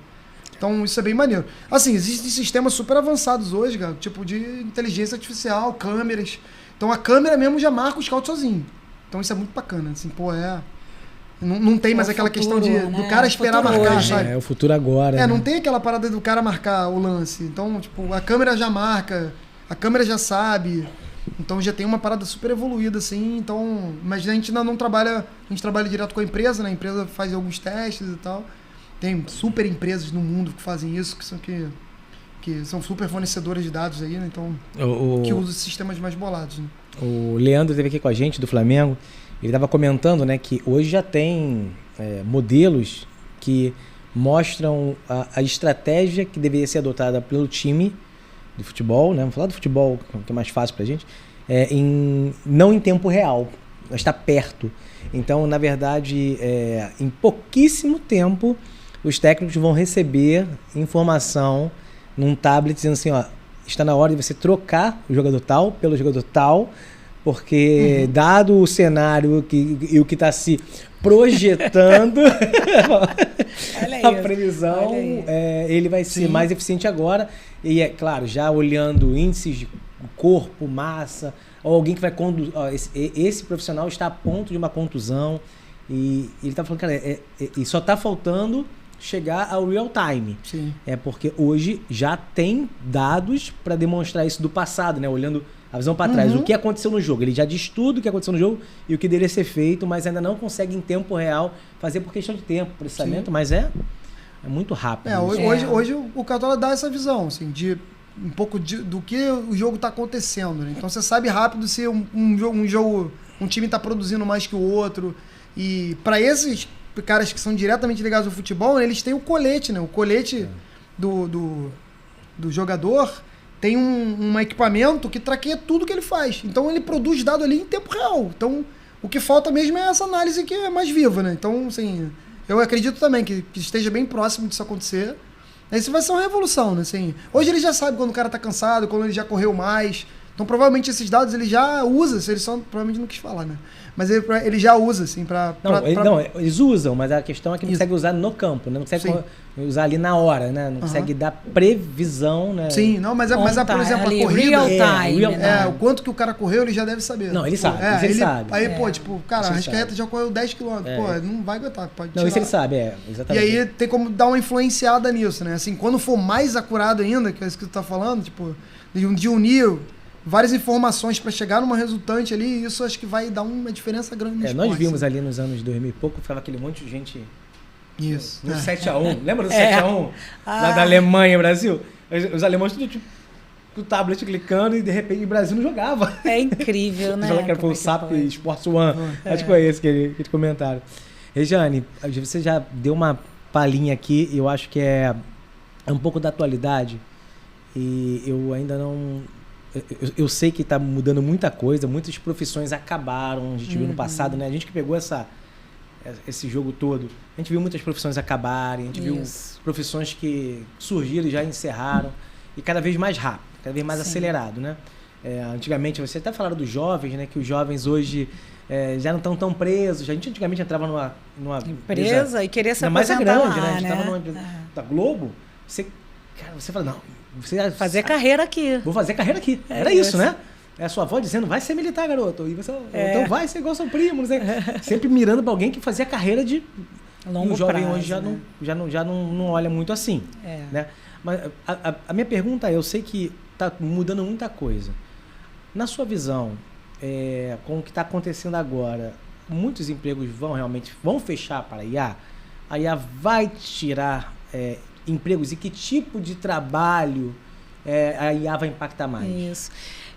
Então isso é bem maneiro. Assim, existem sistemas super avançados hoje, cara, tipo de inteligência artificial, câmeras. Então a câmera mesmo já marca o scout sozinho. Então isso é muito bacana, assim, pô, não tem mais aquela futuro, questão do cara esperar marcar, hoje. Sabe? É o futuro agora. Não tem aquela parada do cara marcar o lance. Então, tipo, a câmera já marca, a câmera já sabe. Então já tem uma parada super evoluída, assim. Então, mas a gente ainda não trabalha, a gente trabalha direto com a empresa, né? A empresa faz alguns testes e tal. Tem super empresas no mundo que fazem isso, que são super fornecedoras de dados aí, né? Então, que usam sistemas mais bolados, né? O Leandro esteve aqui com a gente, do Flamengo. Ele estava comentando, né, que hoje já tem modelos que mostram a estratégia que deveria ser adotada pelo time de futebol, né? Vamos falar do futebol, que é mais fácil pra gente, não em tempo real, mas está perto. Então, na verdade, em pouquíssimo tempo, os técnicos vão receber informação num tablet dizendo assim, ó, está na hora de você trocar o jogador tal pelo jogador tal, porque dado o cenário e o que está se projetando, a previsão, ele vai ser mais eficiente agora. E é claro, já olhando índices de corpo, massa, ou alguém que vai conduzir. Esse profissional está a ponto de uma contusão. E ele está falando, cara, e só está faltando chegar ao real time. Sim. Porque hoje já tem dados para demonstrar isso do passado, né? Olhando a visão para trás, o que aconteceu no jogo. Ele já diz tudo o que aconteceu no jogo e o que deveria ser feito, mas ainda não consegue em tempo real fazer por questão de tempo, processamento, mas é muito rápido. Hoje o Cartola dá essa visão, assim, de um pouco do que o jogo está acontecendo, né? Então você sabe rápido se um time está produzindo mais que o outro. E para esses caras que são diretamente ligados ao futebol, eles têm o colete, né? O colete do jogador tem um equipamento que traqueia tudo que ele faz. Então ele produz dado ali em tempo real. Então o que falta mesmo é essa análise que é mais viva, né? Então, assim, eu acredito também que esteja bem próximo disso acontecer. Isso vai ser uma revolução, né? Assim, hoje ele já sabe quando o cara tá cansado, quando ele já correu mais. Então provavelmente esses dados ele já usa, ele só provavelmente não quis falar, né? Mas ele já usa, assim, eles usam, mas a questão é que não consegue usar no campo, né? Não consegue usar ali na hora, né? Não consegue dar previsão, né? Sim, não, mas por exemplo, a corrida... o quanto que o cara correu, ele já deve saber. Não, ele sabe, ele sabe. Aí, tipo, cara, a Arrascaeta já correu 10 km, não vai aguentar, pode tirar. Não, isso ele sabe, exatamente. E aí tem como dar uma influenciada nisso, né? Assim, quando for mais acurado ainda, que é isso que tu tá falando, tipo, de unir várias informações para chegar numa resultante ali, isso acho que vai dar uma diferença grande no esporte. Nós vimos ali nos anos 2000 e pouco, ficava aquele monte de gente... Isso. No 7x1. Lembra do 7x1? Lá da Alemanha e Brasil? Os alemães tudo tipo com o tablet clicando e de repente o Brasil não jogava. É incrível, né? Que foi o SAP Sports One. Acho que foi esse que eles comentaram. Regiane, você já deu uma palhinha aqui, eu acho que é um pouco da atualidade e eu ainda eu sei que está mudando muita coisa, muitas profissões acabaram, a gente viu no passado, né? A gente que pegou esse jogo todo, a gente viu muitas profissões acabarem, a gente viu profissões que surgiram e já encerraram, e cada vez mais rápido, cada vez mais acelerado, né? Antigamente, você até falaram dos jovens, né? Que os jovens hoje já não estão tão presos. A gente antigamente entrava numa empresa e queria se aposentar grande, lá, né? A gente estava numa empresa da Globo, você fala, não, você vai fazer carreira aqui. Vou fazer carreira aqui. Era isso, né? É a sua avó dizendo, vai ser militar, garoto. E você, então vai ser igual seu primo. Não sei. Sempre mirando para alguém que fazia carreira de longo prazo. E o jovem hoje já não olha muito assim. Né? Mas a minha pergunta é, eu sei que está mudando muita coisa. Na sua visão, com o que está acontecendo agora, muitos empregos vão fechar para a IA? A IA vai tirar empregos? E que tipo de trabalho a IA vai impactar mais? Isso.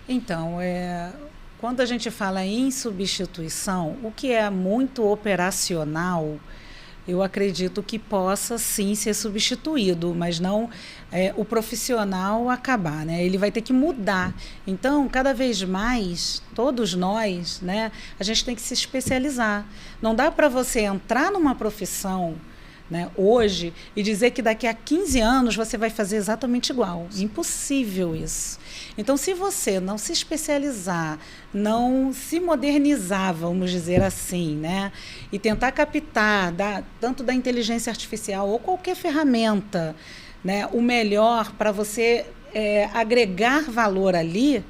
Então, quando a gente fala em substituição, o que é muito operacional, eu acredito que possa sim ser substituído, mas não o profissional acabar, né? Ele vai ter que mudar. Então, cada vez mais, todos nós, né, a gente tem que se especializar. Não dá para você entrar numa profissão, né, hoje e dizer que daqui a 15 anos você vai fazer exatamente igual. Impossível isso. Então, se você não se especializar, não se modernizar, vamos dizer assim, né, e tentar captar, tanto da inteligência artificial ou qualquer ferramenta, né, o melhor para você agregar valor ali,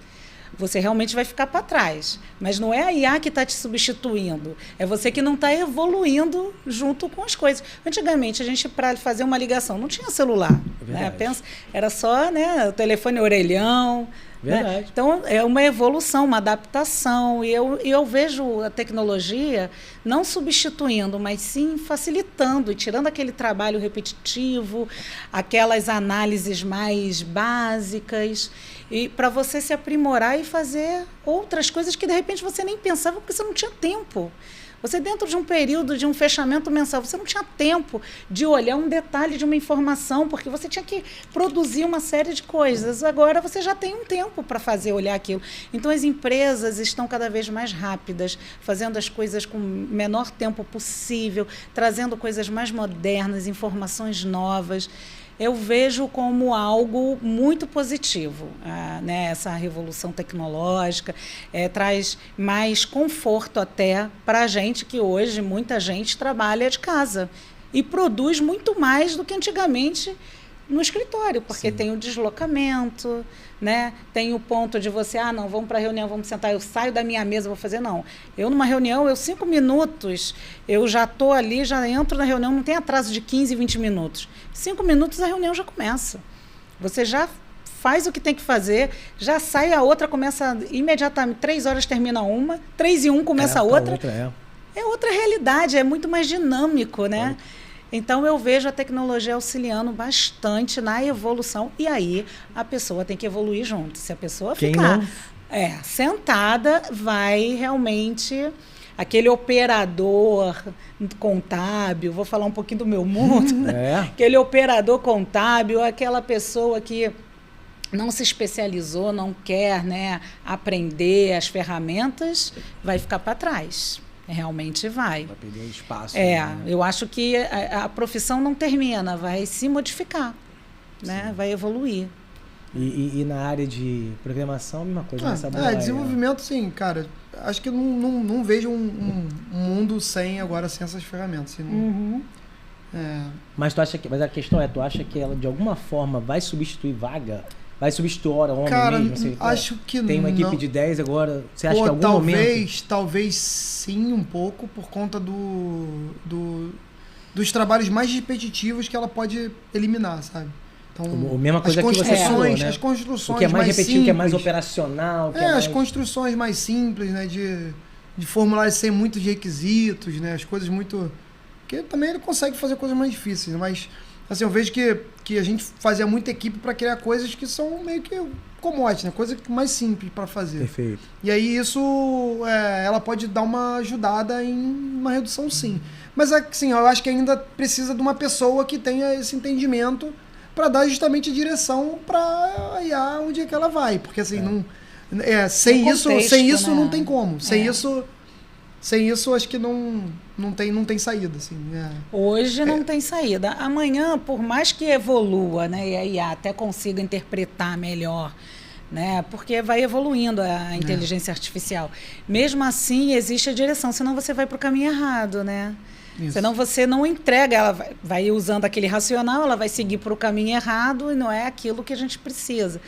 você realmente vai ficar para trás. Mas não é a IA que está te substituindo, é você que não está evoluindo junto com as coisas. Antigamente, a gente, para fazer uma ligação, não tinha celular. Né? Era só, né, o telefone orelhão. Né? Então, é uma evolução, uma adaptação. E eu vejo a tecnologia não substituindo, mas sim facilitando e tirando aquele trabalho repetitivo, aquelas análises mais básicas, e para você se aprimorar e fazer outras coisas que, de repente, você nem pensava porque você não tinha tempo. Você, dentro de um período de um fechamento mensal, você não tinha tempo de olhar um detalhe de uma informação, porque você tinha que produzir uma série de coisas. Agora você já tem um tempo para olhar aquilo. Então, as empresas estão cada vez mais rápidas, fazendo as coisas com o menor tempo possível, trazendo coisas mais modernas, informações novas. Eu vejo como algo muito positivo, né? Essa revolução tecnológica traz mais conforto até para a gente, que hoje muita gente trabalha de casa e produz muito mais do que antigamente no escritório, porque tem o deslocamento, né? Tem o ponto de você, não, vamos para a reunião, vamos sentar, eu saio da minha mesa, vou fazer, não. Eu, numa reunião, 5 minutos, eu já estou ali, já entro na reunião, não tem atraso de 15, 20 minutos. 5 minutos a reunião já começa. Você já faz o que tem que fazer, já sai, a outra começa imediatamente, 3 horas termina uma, 3 e 1 começa a outra. É outra realidade, é muito mais dinâmico, né? Então, eu vejo a tecnologia auxiliando bastante na evolução, e aí a pessoa tem que evoluir junto. Se a pessoa ficar sentada, vai realmente... Aquele operador contábil, vou falar um pouquinho do meu mundo, né? Aquele operador contábil, aquela pessoa que não se especializou, não quer, né, aprender as ferramentas, vai ficar para trás. Realmente vai. Vai perder espaço. Né? Eu acho que a profissão não termina, vai se modificar, né? Vai evoluir. E na área de programação, a mesma coisa. Desenvolvimento, sim, cara. Acho que não vejo um mundo sem essas ferramentas. Assim, Mas a questão é, tu acha que ela de alguma forma vai substituir vaga? Vai substituir hora, homem mesmo? Acho que não. Tem uma equipe de 10 agora, você acha que em algum momento... Talvez sim, um pouco, por conta dos trabalhos mais repetitivos que ela pode eliminar, sabe? Então, a mesma coisa que você falou, né? As construções o que é mais repetitivo, simples, que é mais operacional. As construções mais simples, né? De formulários sem muitos requisitos, né? As coisas muito... Porque também ele consegue fazer coisas mais difíceis, mas assim, eu vejo que a gente fazia muita equipe para criar coisas que são meio que commodity, né? Coisa mais simples para fazer. Perfeito. E aí isso, ela pode dar uma ajudada em uma redução, sim. Mas assim, eu acho que ainda precisa de uma pessoa que tenha esse entendimento para dar justamente a direção para a IA onde é que ela vai. Porque assim, sem isso né? Não tem como. Sem isso acho que não tem saída. Assim, Hoje não tem saída. Amanhã, por mais que evolua, né, e a IA até consiga interpretar melhor, né, porque vai evoluindo a inteligência artificial. Mesmo assim, existe a direção, senão você vai para o caminho errado, né? Isso. Senão você não entrega, ela vai usando aquele racional, ela vai seguir para o caminho errado e não é aquilo que a gente precisa.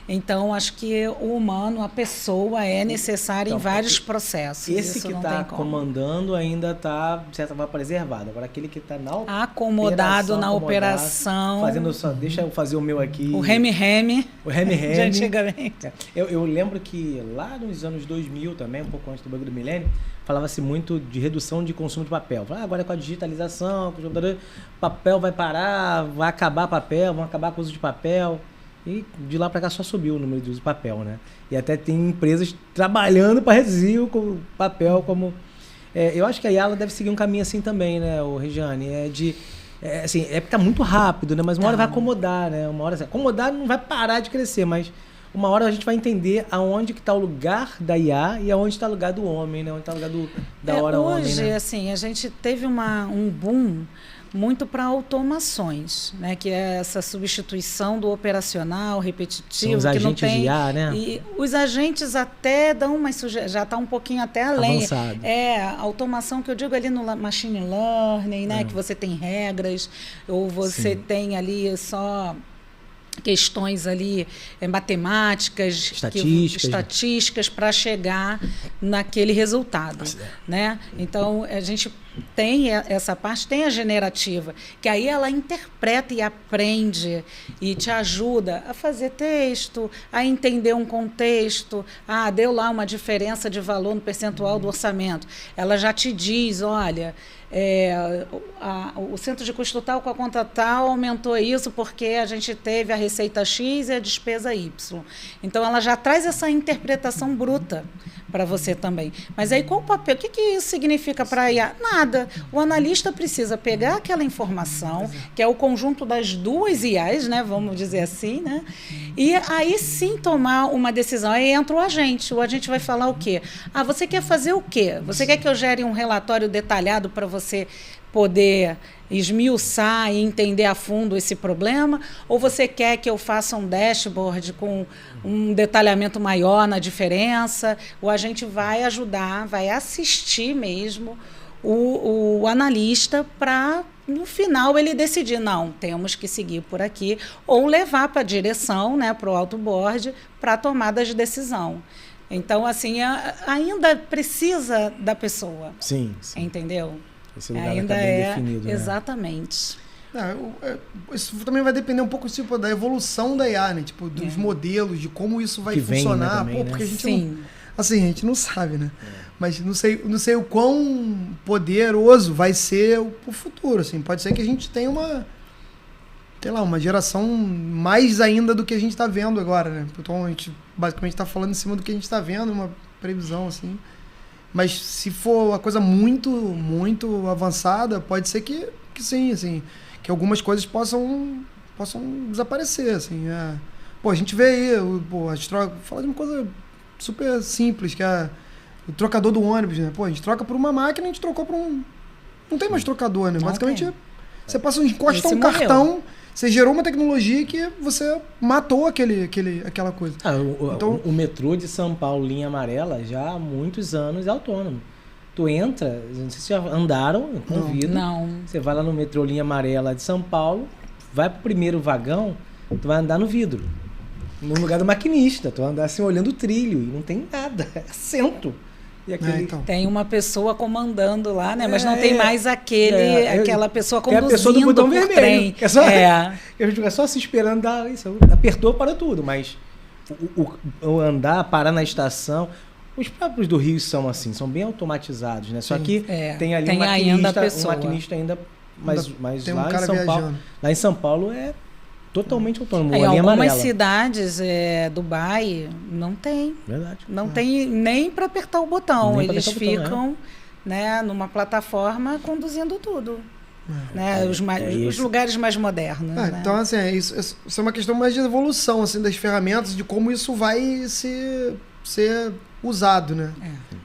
Então, acho que o humano, a pessoa é necessária em vários processos. Esse que está comandando ainda está, de certa forma, preservado. Agora, aquele que está acomodado na operação. Fazendo só, deixa eu fazer o meu aqui. O reme-reme. O reme-reme. De antigamente. Eu lembro que lá nos anos 2000 também, um pouco antes do bug do milênio, falava-se muito de redução de consumo de papel. Agora com a digitalização, com o computador, papel vai parar, vai acabar papel, vão acabar com o uso de papel. E de lá para cá só subiu o número de uso de papel, né? E até tem empresas trabalhando para reduzir o papel como... eu acho que a IA deve seguir um caminho assim também, né, Regiane? Assim, porque tá muito rápido, né? Mas uma hora vai acomodar, né? Uma hora, assim, acomodar não vai parar de crescer, mas uma hora a gente vai entender aonde que está o lugar da IA e aonde está o lugar do homem, né? Onde está o lugar da hora hoje, homem, né? Hoje, assim, a gente teve um boom muito para automações, né? Que é essa substituição do operacional repetitivo. São os agentes de IA, né? E os agentes até dão uma já está um pouquinho até além. Avançado. A automação que eu digo ali no machine learning, né? Que você tem regras, ou você tem ali só questões ali matemáticas, estatísticas para chegar naquele resultado, né? Então a gente tem essa parte, tem a generativa, que aí ela interpreta e aprende e te ajuda a fazer texto, a entender um contexto. Deu lá uma diferença de valor no percentual do orçamento. Ela já te diz, olha, o centro de custo tal com a conta tal aumentou isso porque a gente teve a receita X e a despesa Y. Então, ela já traz essa interpretação bruta para você também. Mas aí, qual o papel? O que isso significa para a IA? Nada. O analista precisa pegar aquela informação, que é o conjunto das duas IAs, né? Vamos dizer assim, né? E aí sim tomar uma decisão. Aí entra o agente vai falar o quê? Você quer fazer o quê? Você quer que eu gere um relatório detalhado para você poder esmiuçar e entender a fundo esse problema? Ou você quer que eu faça um dashboard com um detalhamento maior na diferença? O agente vai ajudar, vai assistir mesmo o analista para, no final, ele decidir, não, temos que seguir por aqui, ou levar para a direção, né, para o alto board, para a tomada de decisão. Então, assim, ainda precisa da pessoa. Sim. Entendeu? Esse lugar ainda bem definido, né? Exatamente. Isso também vai depender um pouco tipo, da evolução da IA, né? Tipo, dos modelos, de como isso vai funcionar. Né, também, porque né? a gente não, assim, a gente não sabe, né? Mas não sei o quão poderoso vai ser o futuro, assim. Pode ser que a gente tenha uma geração mais ainda do que a gente está vendo agora, né? Então a gente basicamente está falando em cima do que a gente está vendo, uma previsão, assim. Mas se for uma coisa muito, muito avançada, pode ser que sim, assim, que algumas coisas possam desaparecer, assim. A gente vê aí, a gente fala de uma coisa super simples, que é o trocador do ônibus, né? A gente troca por uma máquina, a gente trocou por um... Não tem mais trocador, né? Basicamente, você encosta um cartão, você gerou uma tecnologia que você matou aquela coisa. Então, o metrô de São Paulo, linha amarela, já há muitos anos é autônomo. Tu entra, não sei se já andaram, convido. Não. Você vai lá no metrô linha amarela de São Paulo, vai pro primeiro vagão, tu vai andar no vidro. No lugar do maquinista, tu vai andar assim olhando o trilho e não tem nada, é assento. E tem uma pessoa comandando lá, né? Mas não tem mais aquela pessoa conduzindo. É a pessoa do botão vermelho. Trem. A gente fica só se esperando dar isso. Apertou, para tudo. Mas o andar, parar na estação... Os próprios do Rio são assim, são bem automatizados, né? Só que tem ali um maquinista ainda mais lá em São Paulo. Lá em São Paulo é totalmente autônomo. Em algumas cidades, Dubai, não tem. Verdade. Não tem nem para apertar o botão. Eles ficam, né, numa plataforma conduzindo tudo. né? Os lugares mais modernos. Né? Então, assim, isso é uma questão mais de evolução assim, das ferramentas, de como isso vai ser usado, né?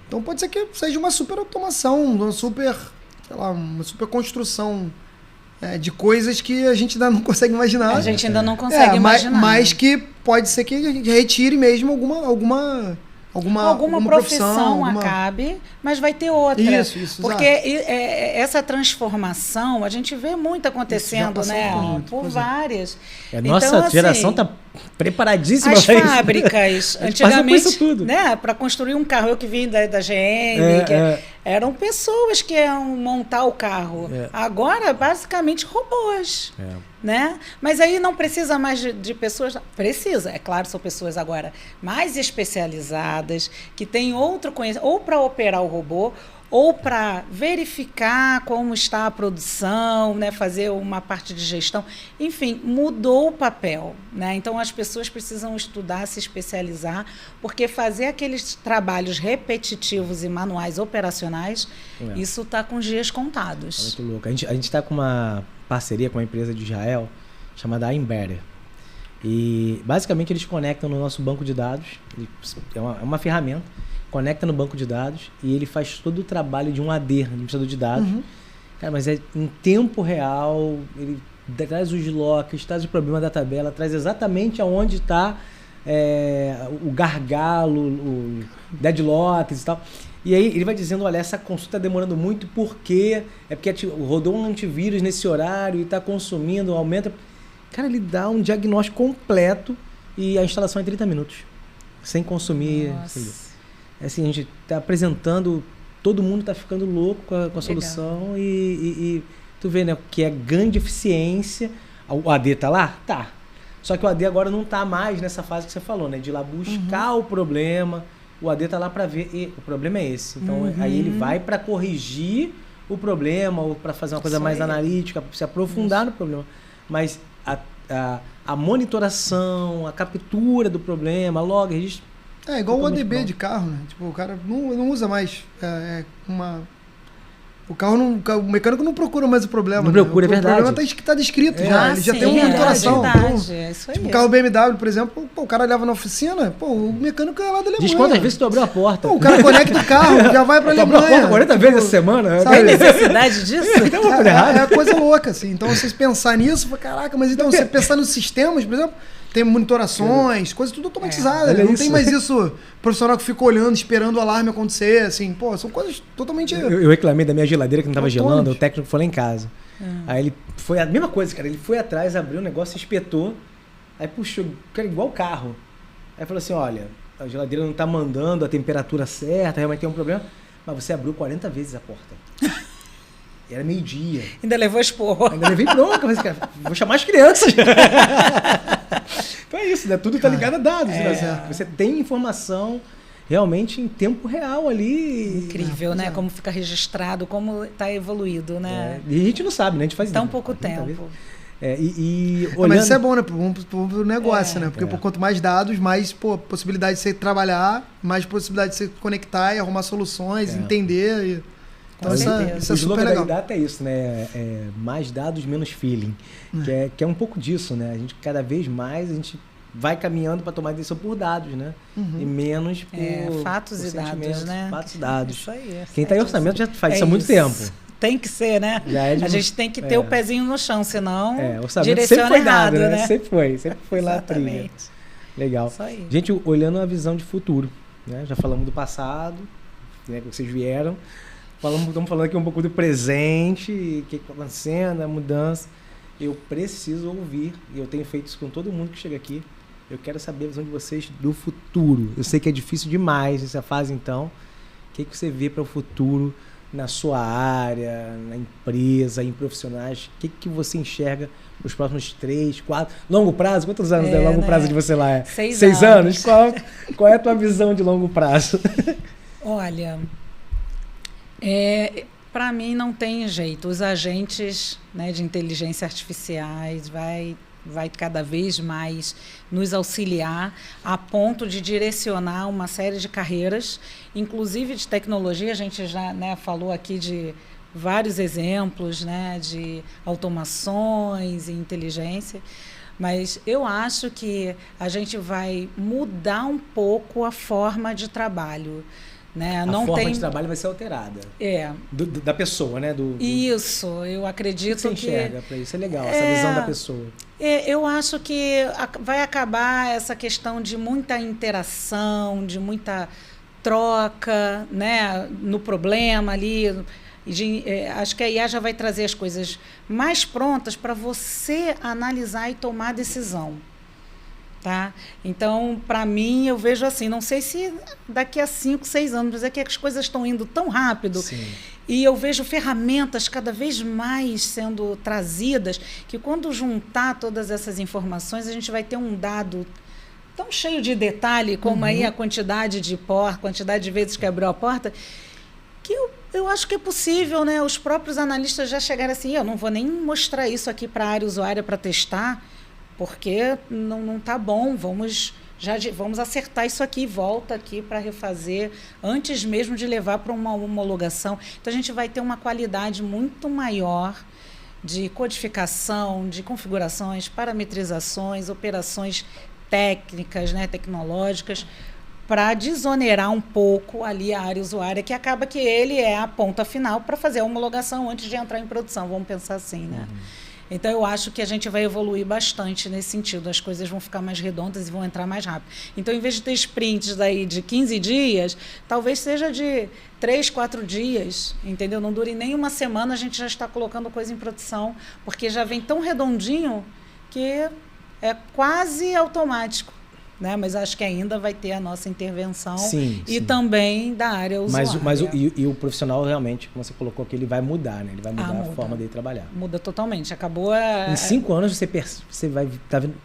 Então pode ser que seja uma super automação, uma super construção de coisas que a gente ainda não consegue imaginar. A gente ainda não consegue imaginar. Mas que pode ser que retire mesmo alguma profissão acabe, mas vai ter outra. Isso, porque essa transformação a gente vê muito acontecendo, né? Por várias. Nossa geração está preparadíssima. As fábricas, antigamente, tudo. Né? Para construir um carro, eu que vim da GM, eram pessoas que iam montar o carro. Agora, basicamente, robôs. Né? Mas aí não precisa mais de pessoas. Precisa, é claro, são pessoas agora mais especializadas, que têm outro conhecimento, ou para operar o robô, ou para verificar como está a produção, né? Fazer uma parte de gestão. Enfim, mudou o papel. Né? Então, as pessoas precisam estudar, se especializar, porque fazer aqueles trabalhos repetitivos e manuais operacionais, isso está com os dias contados. Muito louco. A gente está com uma parceria com uma empresa de Israel chamada Embedded. E, basicamente, eles conectam no nosso banco de dados. É uma ferramenta. Conecta no banco de dados e ele faz todo o trabalho de um AD, administrador de dados. Cara, mas em tempo real, ele traz os locks, traz o problema da tabela, traz exatamente aonde está o gargalo, o deadlocks e tal. E aí ele vai dizendo, olha, essa consulta está demorando muito porque rodou um antivírus nesse horário e está consumindo, aumenta. Cara, ele dá um diagnóstico completo e a instalação é 30 minutos, sem consumir. Assim, a gente está apresentando, todo mundo está ficando louco com a solução e tu vê, né, que é grande eficiência. O AD está lá? Tá. Só que o AD agora não está mais nessa fase que você falou, né, de ir lá buscar o problema. O AD está lá para ver, e o problema é esse. Então, aí ele vai para corrigir o problema ou para fazer uma coisa mais analítica, se aprofundar no problema. Mas a monitoração, a captura do problema, log, registro. É igual o ODB de carro, né? Tipo, o cara não usa mais o mecânico não procura mais o problema. Não procura, né? é verdade. O problema está descrito já, ele já tem uma monitoração. É isso aí. Tipo, o carro BMW, por exemplo, o cara leva na oficina, o mecânico é lá da Alemanha. Diz quantas vezes tu abriu a porta. O cara conecta o carro, já vai pra Alemanha. Tu abriu a porta 40 vezes essa semana. Tem necessidade disso? É coisa louca, assim. Então, vocês pensar nisso, caraca, mas então você pensar nos sistemas, por exemplo, tem monitorações, coisas tudo automatizadas. Não tem mais isso, profissional que fica olhando, esperando o alarme acontecer, assim, são coisas totalmente... Eu reclamei da minha geladeira que não estava gelando, o técnico foi lá em casa. Aí ele foi, a mesma coisa, cara, ele foi atrás, abriu o negócio, espetou, aí puxou, cara, igual o carro. Aí falou assim, olha, a geladeira não está mandando a temperatura certa, realmente tem um problema, mas você abriu 40 vezes a porta. Era meio-dia. Ainda levou esporro. Ainda levei bronca, mas, cara, vou chamar as crianças. Então é isso, né? Tudo está ligado a dados. Né? Você tem informação realmente em tempo real ali. Incrível, né? Como fica registrado, como está evoluído, né? E a gente não sabe, né? A gente faz tão pouco tempo. Olhando... Mas isso é bom, né? Pro negócio, né? Porque quanto mais dados, mais possibilidade de você trabalhar, mais possibilidade de você conectar e arrumar soluções, entender. Então, isso é super legal. O data é isso, né? Mais dados, menos feeling. Que é um pouco disso, né? A gente, cada vez mais, a gente vai caminhando para tomar decisão por dados, né? E menos por fatos e dados, né? Fatos e dados. Isso aí. Quem está em orçamento já faz isso há muito tempo. Tem que ser, né? A gente tem que ter o pezinho no chão, senão orçamento sempre foi dado, né? Sempre foi lá a trilha. Legal. Isso aí. Gente, olhando a visão de futuro, né? Já falamos do passado, né? Que vocês vieram. Estamos falando aqui um pouco do presente, o que está acontecendo, a mudança. Eu preciso ouvir, e eu tenho feito isso com todo mundo que chega aqui. Eu quero saber a visão de vocês do futuro. Eu sei que é difícil demais essa fase, então. O que você vê para o futuro na sua área, na empresa, em profissionais? O que você enxerga nos próximos 3, 4... Longo prazo? Quantos anos é longo prazo de você lá? 6 anos. Qual é a tua visão de longo prazo? Olha... para mim não tem jeito. Os agentes, né, de inteligência artificiais vai cada vez mais nos auxiliar a ponto de direcionar uma série de carreiras, inclusive de tecnologia. A gente já, né, falou aqui de vários exemplos, né, de automações e inteligência, mas eu acho que a gente vai mudar um pouco a forma de trabalho. Né? A forma de trabalho vai ser alterada. Da pessoa, né? Isso, eu acredito que... Você enxerga para isso, é legal, essa visão da pessoa. Eu acho que vai acabar essa questão de muita interação, de muita troca, né? No problema ali. Acho que a IA já vai trazer as coisas mais prontas para você analisar e tomar decisão. Tá? Então, para mim, eu vejo assim, não sei se daqui a 5, 6 anos, mas é que as coisas estão indo tão rápido. Sim. E eu vejo ferramentas cada vez mais sendo trazidas, que quando juntar todas essas informações, a gente vai ter um dado tão cheio de detalhe, como aí a quantidade de quantidade de vezes que abriu a porta, que eu acho que é possível, né? Os próprios analistas já chegaram assim, eu não vou nem mostrar isso aqui para a área usuária para testar, porque não está bom, vamos acertar isso aqui, volta aqui para refazer, antes mesmo de levar para uma homologação. Então, a gente vai ter uma qualidade muito maior de codificação, de configurações, parametrizações, operações técnicas, né, tecnológicas, para desonerar um pouco ali a área usuária, que acaba que ele é a ponta final para fazer a homologação antes de entrar em produção, vamos pensar assim, né? Então, eu acho que a gente vai evoluir bastante nesse sentido. As coisas vão ficar mais redondas e vão entrar mais rápido. Então, em vez de ter sprints daí de 15 dias, talvez seja de 3, 4 dias, entendeu? Não dure nem uma semana, a gente já está colocando coisa em produção, porque já vem tão redondinho que é quase automático. Né? Mas acho que ainda vai ter a nossa intervenção e também da área usuária. Mas o profissional realmente, como você colocou aqui, ele vai mudar, né? Ele vai mudar a forma dele trabalhar. Muda totalmente. Acabou Em 5 anos você vai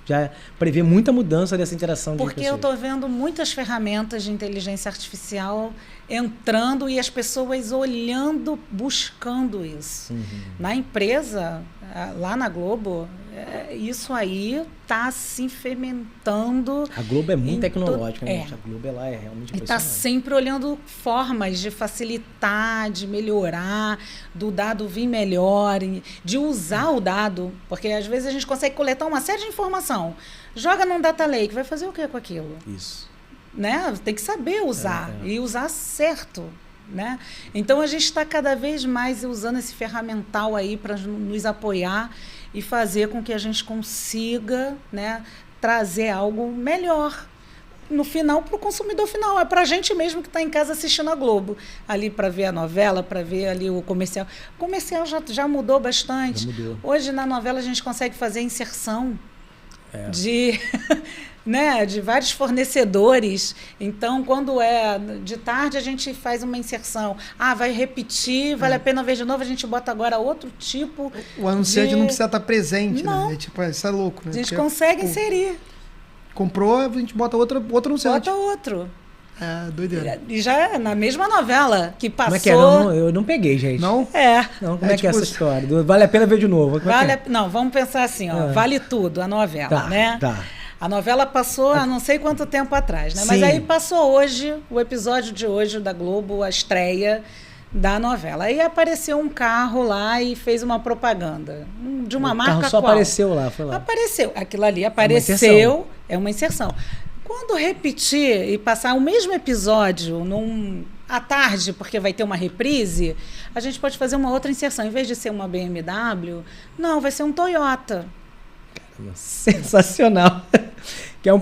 já prever muita mudança dessa interação. Porque eu estou vendo muitas ferramentas de inteligência artificial entrando e as pessoas olhando, buscando isso. Na empresa, lá na Globo, isso aí está se fermentando. A Globo é muito tecnológica, né? A Globo lá é realmente impressionante. E está sempre olhando formas de facilitar, de melhorar, do dado vir melhor, de usar o dado, porque às vezes a gente consegue coletar uma série de informação, joga num data lake, vai fazer o que com aquilo? Isso. Né? Tem que saber usar e usar certo. Né? Então, a gente está cada vez mais usando esse ferramental aí para nos apoiar e fazer com que a gente consiga, né, trazer algo melhor no final para o consumidor final. É para a gente mesmo que está em casa assistindo a Globo, ali para ver a novela, para ver ali o comercial. O comercial já mudou bastante. Já mudou. Hoje, na novela, a gente consegue fazer inserção de... né, de vários fornecedores. Então, quando é de tarde, a gente faz uma inserção. Vai repetir, vale a pena ver de novo, a gente bota agora outro tipo. O anunciante não precisa estar presente, né? Isso é louco, né? A gente consegue inserir. Comprou, a gente bota outro anunciante. Bota outro. É, doideira. E já na mesma novela que passou... Como é que é? Eu não peguei, gente. Não? Não, como é que é essa história? Vale a pena ver de novo? Não, vamos pensar assim, vale tudo a novela, né? Tá. A novela passou há não sei quanto tempo atrás, né? Mas aí passou hoje, o episódio de hoje da Globo, a estreia da novela. Aí apareceu um carro lá e fez uma propaganda de uma marca qual? O carro só apareceu lá, foi lá. Apareceu. Aquilo ali apareceu, é uma inserção. Quando repetir e passar o mesmo episódio à tarde, porque vai ter uma reprise, a gente pode fazer uma outra inserção. Em vez de ser uma BMW, não, vai ser um Toyota. Sensacional. Que é um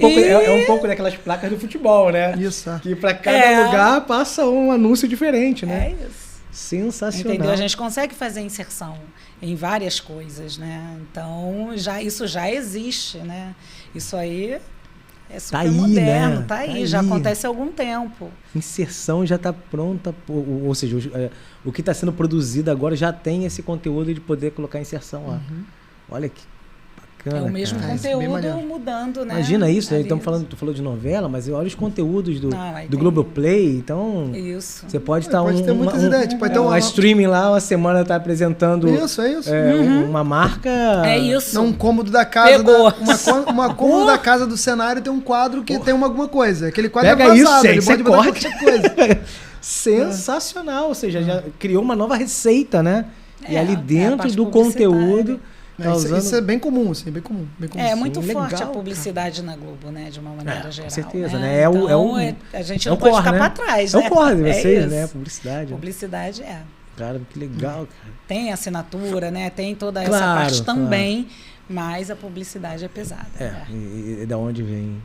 pouco daquelas placas do futebol, né? Isso. Que para cada lugar passa um anúncio diferente, né? É isso. Sensacional. Entendeu? A gente consegue fazer inserção em várias coisas, né? Então, isso já existe, né? Isso aí é super moderno, né? Tá aí, já acontece há algum tempo. Inserção já está pronta, ou seja, o que está sendo produzido agora já tem esse conteúdo de poder colocar inserção lá. Olha que bacana. É o mesmo conteúdo mudando, né? Imagina isso, tu falou de novela, mas olha os conteúdos do Globoplay, então isso. Você pode estar pode ter muitas ideias, pode ter uma streaming lá, uma semana tá apresentando uma marca. É isso. Não, um cômodo da casa uma cômodo da casa do cenário tem um quadro que tem alguma coisa. Aquele quadro pega é vazado, isso, ele pode botar qualquer coisa. sensacional. Ou seja, já criou uma nova receita, né? E ali a dentro parte do conteúdo... Isso é bem comum, assim, bem comum. É muito forte legal, a publicidade na Globo, né? De uma maneira geral. Com certeza, né? né? Então, a gente não pode ficar para trás, né? É o core de vocês, isso. né? Publicidade. Publicidade Cara, que legal, cara. Tem assinatura, né? Tem toda essa parte também, mas a publicidade é pesada. E da onde vem?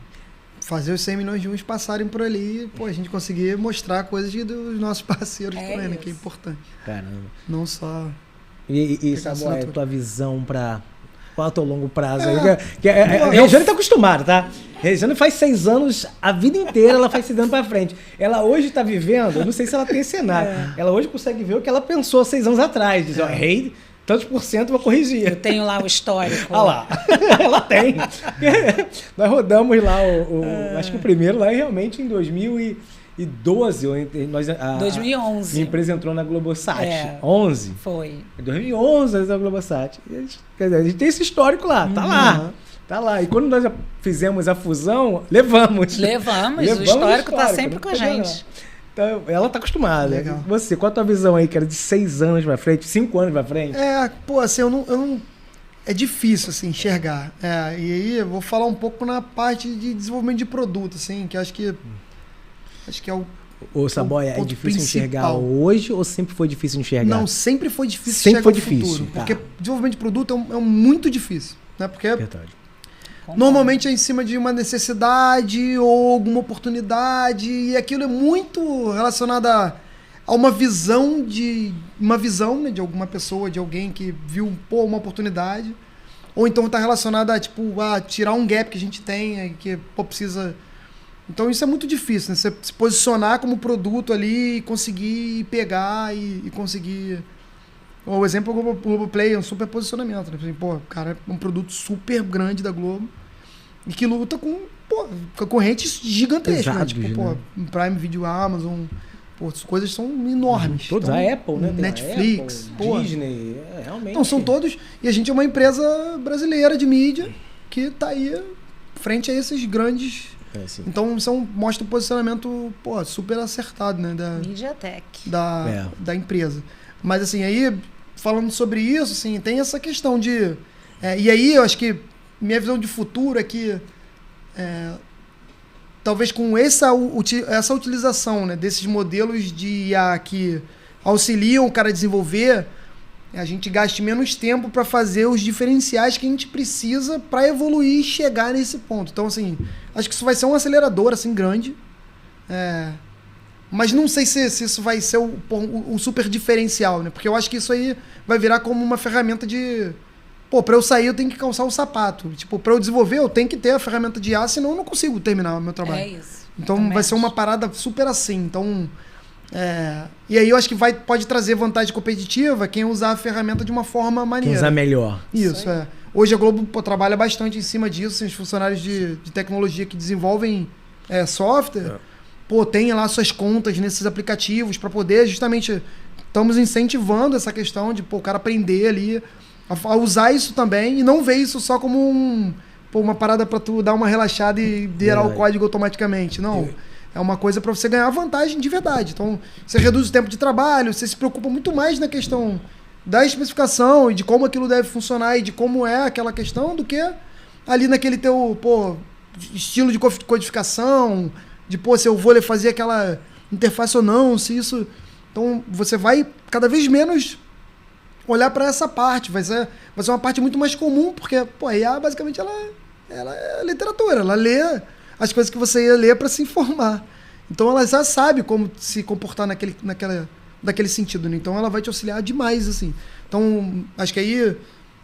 Fazer os 100 milhões de uns passarem por ali, pô, a gente conseguir mostrar coisas dos nossos parceiros também, né? Que é importante. Caramba. Não só... E Saboia, a tua visão para qual é o teu longo prazo? A Regiane tá acostumada, tá? A Regiane faz 6 anos, a vida inteira ela faz 6 anos para frente. Ela hoje está vivendo, eu não sei se ela tem esse cenário, ela hoje consegue ver o que ela pensou 6 anos atrás. Diz, errei tantos por cento, vou corrigir. Eu tenho lá o histórico. Olha lá, ela tem. Nós rodamos lá, acho que o primeiro lá é realmente em 2012, 2011. Minha empresa entrou na Globosat. 11? Foi. Em 2011 na Globosat. Quer dizer, a gente tem esse histórico lá, tá lá. Tá lá. E quando nós já fizemos a fusão, levamos. O histórico tá sempre com a gente. Então, ela tá acostumada. Legal. Você, qual a tua visão aí, cara, de 6 anos pra frente, 5 anos pra frente? Assim, eu não... É difícil, assim, enxergar. E aí eu vou falar um pouco na parte de desenvolvimento de produto, assim, que acho que é o... Ô, Saboia, é difícil enxergar hoje ou sempre foi difícil enxergar? Não, sempre foi difícil enxergar o futuro. Porque desenvolvimento de produto é muito difícil, né? Porque verdade. Normalmente é em cima de uma necessidade ou alguma oportunidade, e aquilo é muito relacionado a uma visão, né, de alguma pessoa, de alguém que viu uma oportunidade, ou então está relacionado a tirar um gap que a gente tem, que precisa... Então isso é muito difícil, né? Você se posicionar como produto ali e conseguir pegar e conseguir... O exemplo é o Globoplay, é um super posicionamento, né? O cara é um produto super grande da Globo e que luta com concorrentes gigantescas, né? Prime Video, Amazon, coisas são enormes. Todos, então, a Apple, né? Netflix, Apple, Disney, realmente. Então são todos, e a gente é uma empresa brasileira de mídia que está aí frente a esses grandes... Então mostra um posicionamento super acertado, né? MediaTek. Da empresa. Mas assim, aí, falando sobre isso, assim, tem essa questão de... e aí, eu acho que minha visão de futuro é que talvez com essa utilização, né, desses modelos de IA que auxiliam o cara a desenvolver, a gente gaste menos tempo para fazer os diferenciais que a gente precisa para evoluir e chegar nesse ponto. Então, assim, acho que isso vai ser um acelerador assim, grande. Mas não sei se isso vai ser o super diferencial, né? Porque eu acho que isso aí vai virar como uma ferramenta de... para eu sair eu tenho que calçar o sapato. Para eu desenvolver eu tenho que ter a ferramenta de IA, senão eu não consigo terminar o meu trabalho. É isso. Então vai ser uma parada super assim. Então... E aí eu acho que pode trazer vantagem competitiva quem usar a ferramenta de uma forma maneira. Quem usar melhor. Isso, Hoje a Globo trabalha bastante em cima disso, os funcionários de tecnologia que desenvolvem software, tem lá suas contas nesses aplicativos para poder justamente... Estamos incentivando essa questão de o cara aprender ali a usar isso também e não ver isso só como uma parada para tu dar uma relaxada e gerar o código automaticamente. Não. É uma coisa para você ganhar vantagem de verdade. Então, você reduz o tempo de trabalho, você se preocupa muito mais na questão da especificação e de como aquilo deve funcionar e de como é aquela questão do que ali naquele teu, estilo de codificação, de, se eu vou fazer aquela interface ou não, se isso... Então, você vai cada vez menos olhar para essa parte. Vai ser uma parte muito mais comum, porque, a IA, basicamente, ela é literatura, ela lê as coisas que você ia ler para se informar. Então ela já sabe como se comportar naquele sentido, né? Então ela vai te auxiliar demais, assim. Então, acho que aí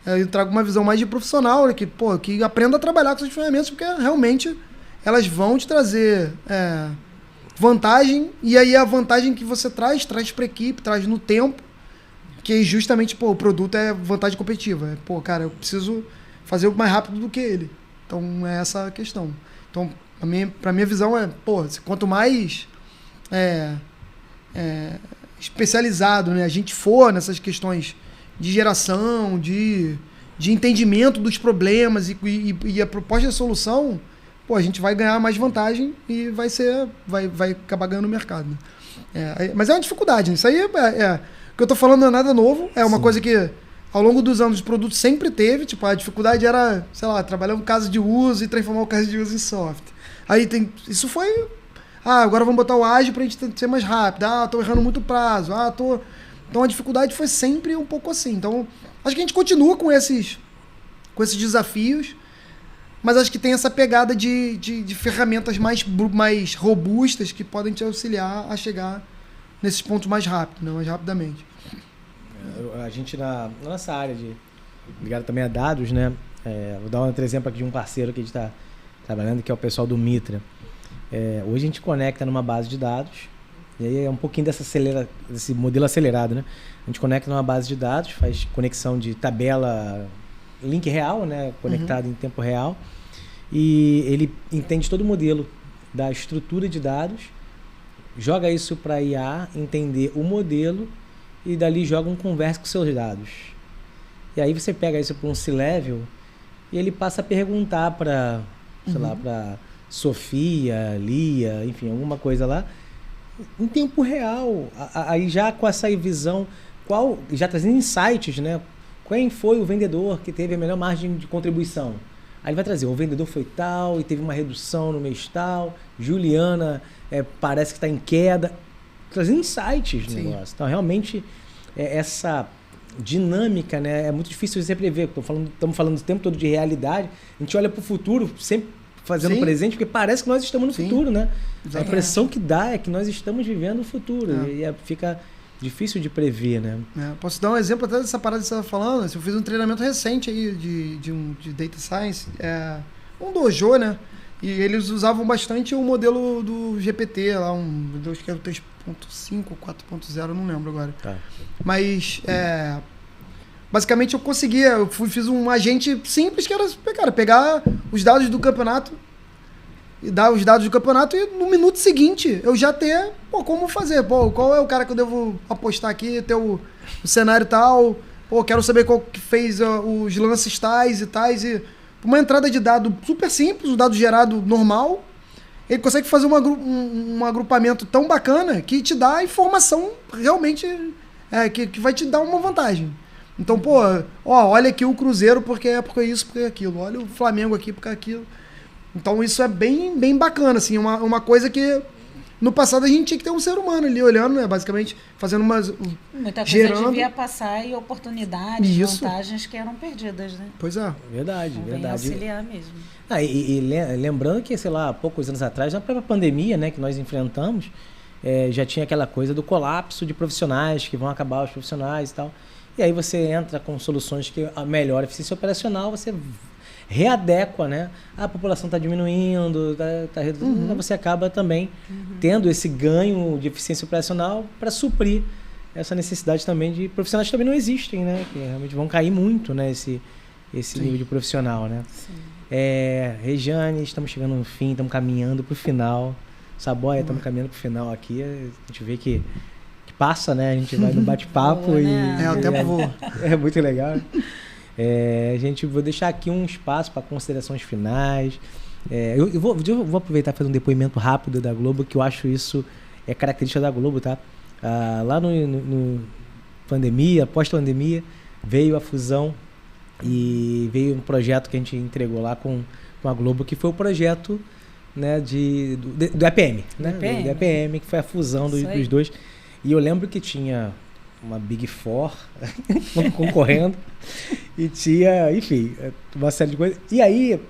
eu trago uma visão mais de profissional, né? Que aprenda a trabalhar com essas ferramentas, porque realmente elas vão te trazer vantagem, e aí a vantagem que você traz para a equipe, traz no tempo, que justamente, o produto é vantagem competitiva. Cara, eu preciso fazer mais rápido do que ele. Então é essa a questão. Então, para minha visão quanto mais especializado, né, a gente for nessas questões de geração, de entendimento dos problemas e a proposta de solução, a gente vai ganhar mais vantagem e vai acabar ganhando o mercado. Né? Mas é uma dificuldade. Isso aí o que eu tô falando não é nada novo. É uma coisa que ao longo dos anos o produto sempre teve. Tipo, a dificuldade era, sei lá, trabalhar um caso de uso e transformar o caso de uso em software. Aí isso foi... agora vamos botar o ágil pra gente ser mais rápido. Tô errando muito prazo. Então a dificuldade foi sempre um pouco assim. Então, acho que a gente continua com esses desafios, mas acho que tem essa pegada de ferramentas mais robustas que podem te auxiliar a chegar nesses pontos mais rápido, né? Mais rapidamente. A gente na nossa área ligado também a dados, né? Vou dar outro exemplo aqui de um parceiro que a gente está trabalhando, que é o pessoal do Mitra. Hoje a gente conecta numa base de dados, e aí é um pouquinho desse modelo acelerado, né? A gente conecta numa base de dados, faz conexão de tabela, link real, né? Conectado em tempo real, e ele entende todo o modelo da estrutura de dados, joga isso para IA entender o modelo e dali joga um conversa com seus dados. E aí você pega isso para um C-Level e ele passa a perguntar para, sei lá, para Sofia, Lia, enfim, alguma coisa lá, em tempo real. Aí já com essa visão, já trazendo insights, né? Quem foi o vendedor que teve a melhor margem de contribuição? Aí ele vai trazer, o vendedor foi tal e teve uma redução no mês tal, Juliana parece que está em queda. Trazendo insights no negócio. Então, realmente, essa dinâmica, né, é muito difícil você prever. Estamos falando o tempo todo de realidade. A gente olha para o futuro, sempre fazendo o presente, porque parece que nós estamos no futuro, né? A impressão que dá é que nós estamos vivendo o futuro. E fica difícil de prever, né? Posso dar um exemplo até dessa parada que você estava falando? Eu fiz um treinamento recente aí de Data Science, um dojo, né? E eles usavam bastante o modelo do GPT, lá acho que era o 3.5 ou 4.0, não lembro agora. Tá. Mas, basicamente eu fiz um agente simples que era, cara, pegar os dados do campeonato e dar os dados do campeonato e no minuto seguinte eu já ter, como fazer, qual é o cara que eu devo apostar aqui, ter o cenário tal, quero saber qual que fez os lances tais e tais, e uma entrada de dado super simples, um dado gerado normal, ele consegue fazer um agrupamento tão bacana que te dá informação realmente que vai te dar uma vantagem. Então, olha aqui o Cruzeiro porque isso, porque aquilo. Olha o Flamengo aqui porque aquilo. Então, isso é bem, bem bacana, assim, uma coisa que no passado a gente tinha que ter um ser humano ali olhando, né, basicamente, fazendo muita coisa devia passar e oportunidades, vantagens que eram perdidas, né? Pois é. Verdade. Auxiliar mesmo. E lembrando que, sei lá, poucos anos atrás, na própria pandemia, né, que nós enfrentamos, já tinha aquela coisa do colapso de profissionais, que vão acabar os profissionais e tal. E aí você entra com soluções que melhoram a eficiência operacional, você readequa, né? A população está diminuindo, tá reduzindo, você acaba também tendo esse ganho de eficiência operacional para suprir essa necessidade também de profissionais que também não existem, né? Que realmente vão cair muito, né? Esse nível de profissional, né? Regiane, estamos chegando no fim, estamos caminhando para o final. Saboia, estamos caminhando para o final aqui. A gente vê que passa, né? A gente vai no bate-papo o tempo voa. É muito legal. Vou deixar aqui um espaço para considerações finais. Eu vou aproveitar e fazer um depoimento rápido da Globo, que eu acho isso característica da Globo, tá? Lá no pandemia, pós-pandemia, veio a fusão e veio um projeto que a gente entregou lá com a Globo, que foi o projeto, né, do EPM, né? Do EPM, que foi a fusão dos dois. E eu lembro que tinha uma Big Four concorrendo e tinha, enfim, uma série de coisas. E aí,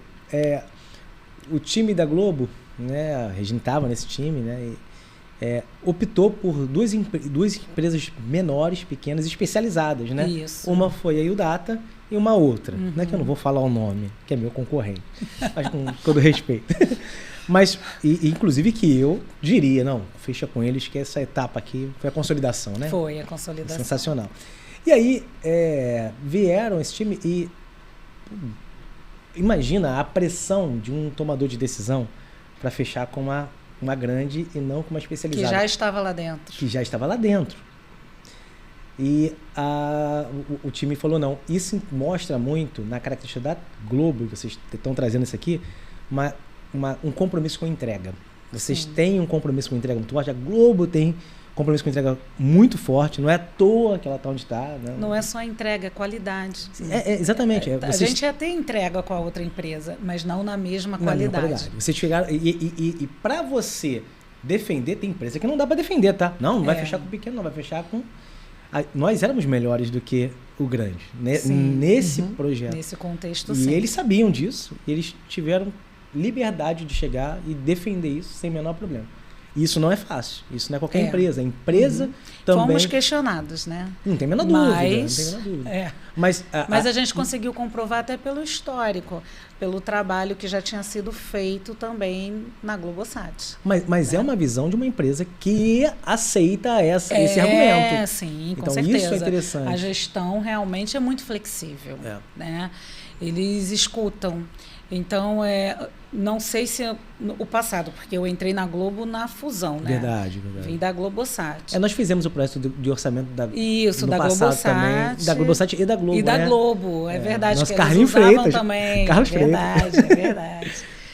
o time da Globo, né, a Regina estava nesse time, né, optou por duas empresas menores, pequenas, especializadas, né? Isso. Uma foi a Iudata e uma outra, né, que eu não vou falar o nome, que é meu concorrente, mas com todo respeito. Mas, inclusive que eu diria, não, fecha com eles, que essa etapa aqui foi a consolidação, né? Foi a consolidação. Sensacional. E aí, vieram esse time e imagina a pressão de um tomador de decisão para fechar com uma grande e não com uma especializada. Que já estava lá dentro. E o time falou, não, isso mostra muito na característica da Globo, vocês estão trazendo isso aqui, um compromisso com a entrega. Vocês têm um compromisso com entrega muito forte. A Globo tem compromisso com entrega muito forte. Não é à toa que ela está onde está. Né? Não é só entrega, é qualidade. Exatamente. A gente até entrega com a outra empresa, mas não na mesma qualidade. Vocês chegaram... E para você defender, tem empresa que não dá para defender, tá? Não vai fechar com o pequeno, não. Vai fechar com... Nós éramos melhores do que o grande. Nesse projeto. Nesse contexto, sim. E eles sabiam disso. E eles tiveram liberdade de chegar e defender isso sem o menor problema. Isso não é fácil. Isso não é qualquer empresa. A empresa também... Fomos questionados, né? Não tem a menor dúvida. Mas a gente conseguiu comprovar até pelo histórico, pelo trabalho que já tinha sido feito também na Globosat. Mas é uma visão de uma empresa que aceita esse argumento. Sim, com então, certeza. Isso é interessante. A gestão realmente é muito flexível. Né? Eles escutam. Então, não sei se o passado, porque eu entrei na Globo na fusão, né? Verdade. Vim da Globosat. Nós fizemos o projeto de orçamento da Globosat também, da Globosat e da Globo. E da Globo, é verdade. Nosso Que Carlinhos eles usavam Freitas. também. Carlos Freitas. É verdade.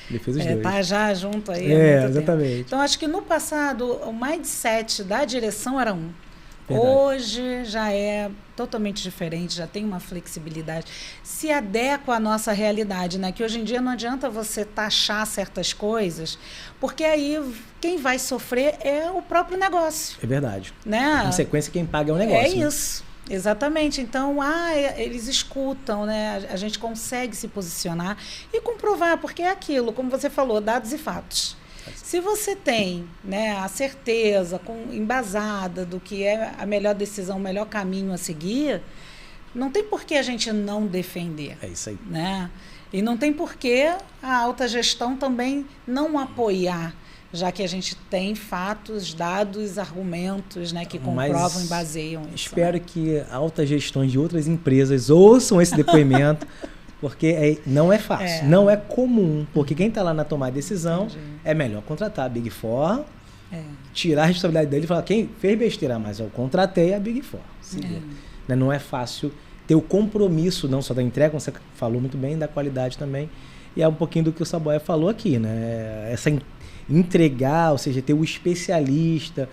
Ele fez os dois. Tá já junto aí. Exatamente. Tempo. Então, acho que no passado, o mindset da direção era um. Verdade. Hoje já é totalmente diferente, já tem uma flexibilidade. Se adequa à nossa realidade, né? Que hoje em dia não adianta você taxar certas coisas, porque aí quem vai sofrer é o próprio negócio. É verdade. Né? Em sequência, quem paga é o negócio. É isso. Exatamente. Então, eles escutam, né? A gente consegue se posicionar e comprovar, porque é aquilo, como você falou, dados e fatos. Se você tem, né, a certeza embasada do que é a melhor decisão, o melhor caminho a seguir, não tem por que a gente não defender. É isso aí. Né? E não tem por que a alta gestão também não apoiar, já que a gente tem fatos, dados, argumentos, né, que comprovam e baseiam isso. Espero que altas gestões de outras empresas ouçam esse depoimento, porque não é fácil, não é comum, porque quem está lá na tomada de decisão é melhor contratar a Big Four, tirar a responsabilidade dele e falar, quem fez besteira, mas eu contratei a Big Four. Não é fácil ter o compromisso, não só da entrega, como você falou muito bem, da qualidade também, e é um pouquinho do que o Saboia falou aqui, né? Essa entregar, ou seja, ter o especialista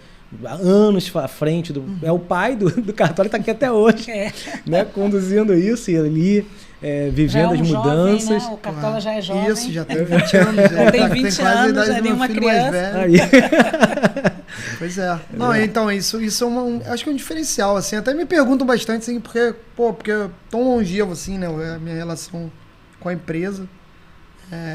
anos à frente, é o pai do cartório, está aqui até hoje, né? Conduzindo isso e ali... vivendo as mudanças. Jovem, né? O Cartola já é jovem. Isso, já tem 20 anos. Já tem 20 anos, já nem uma criança. Pois é. Não, então, isso é acho que é um diferencial, assim. Até me perguntam bastante, assim, porque tão longevo, assim, né? A minha relação com a empresa.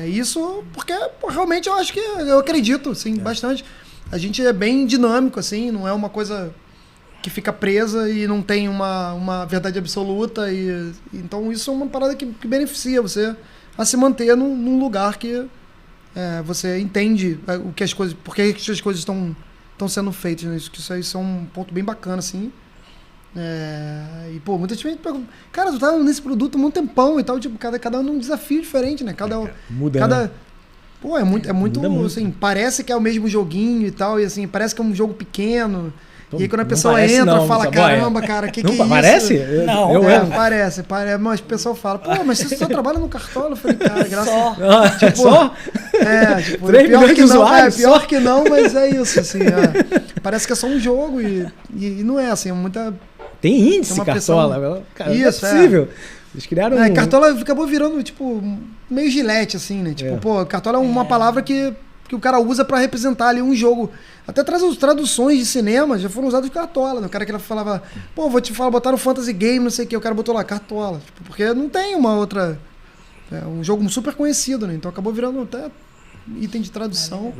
Isso porque, realmente, eu acredito, assim, bastante. A gente é bem dinâmico, assim, não é uma coisa... que fica presa e não tem uma verdade absoluta. Então, isso é uma parada que beneficia você a se manter num lugar que você entende por que as coisas estão sendo feitas. Né? Isso é um ponto bem bacana, assim. E, muita gente pergunta, cara, tu tá nesse produto há muito tempão e tal, tipo, cada um num desafio diferente, né? Muda. É muito, assim, parece que é o mesmo joguinho e tal, e assim, parece que é um jogo pequeno. E aí quando a pessoa entra, fala, caramba, cara, que é isso? Parece? Não, parece. Mas o pessoal fala, mas você só trabalha no Cartola? Eu falei, cara, graças a Deus. Só? Tipo, 3 milhões de usuários? Pior que não, mas é isso, assim. Parece que é só um jogo e não é, assim, é muita... Tem índice Cartola? Cara, isso, não é possível. Eles criaram Cartola acabou virando, tipo, meio gilete, assim, né? Tipo, Cartola é uma palavra que o cara usa pra representar ali um jogo. Até traduções de cinema já foram usadas de Cartola. Né? O cara que falava, vou te falar, botar no Fantasy Game, não sei o que, o cara botou lá, Cartola. Tipo, porque não tem uma outra... um jogo super conhecido, né? Então acabou virando até item de tradução.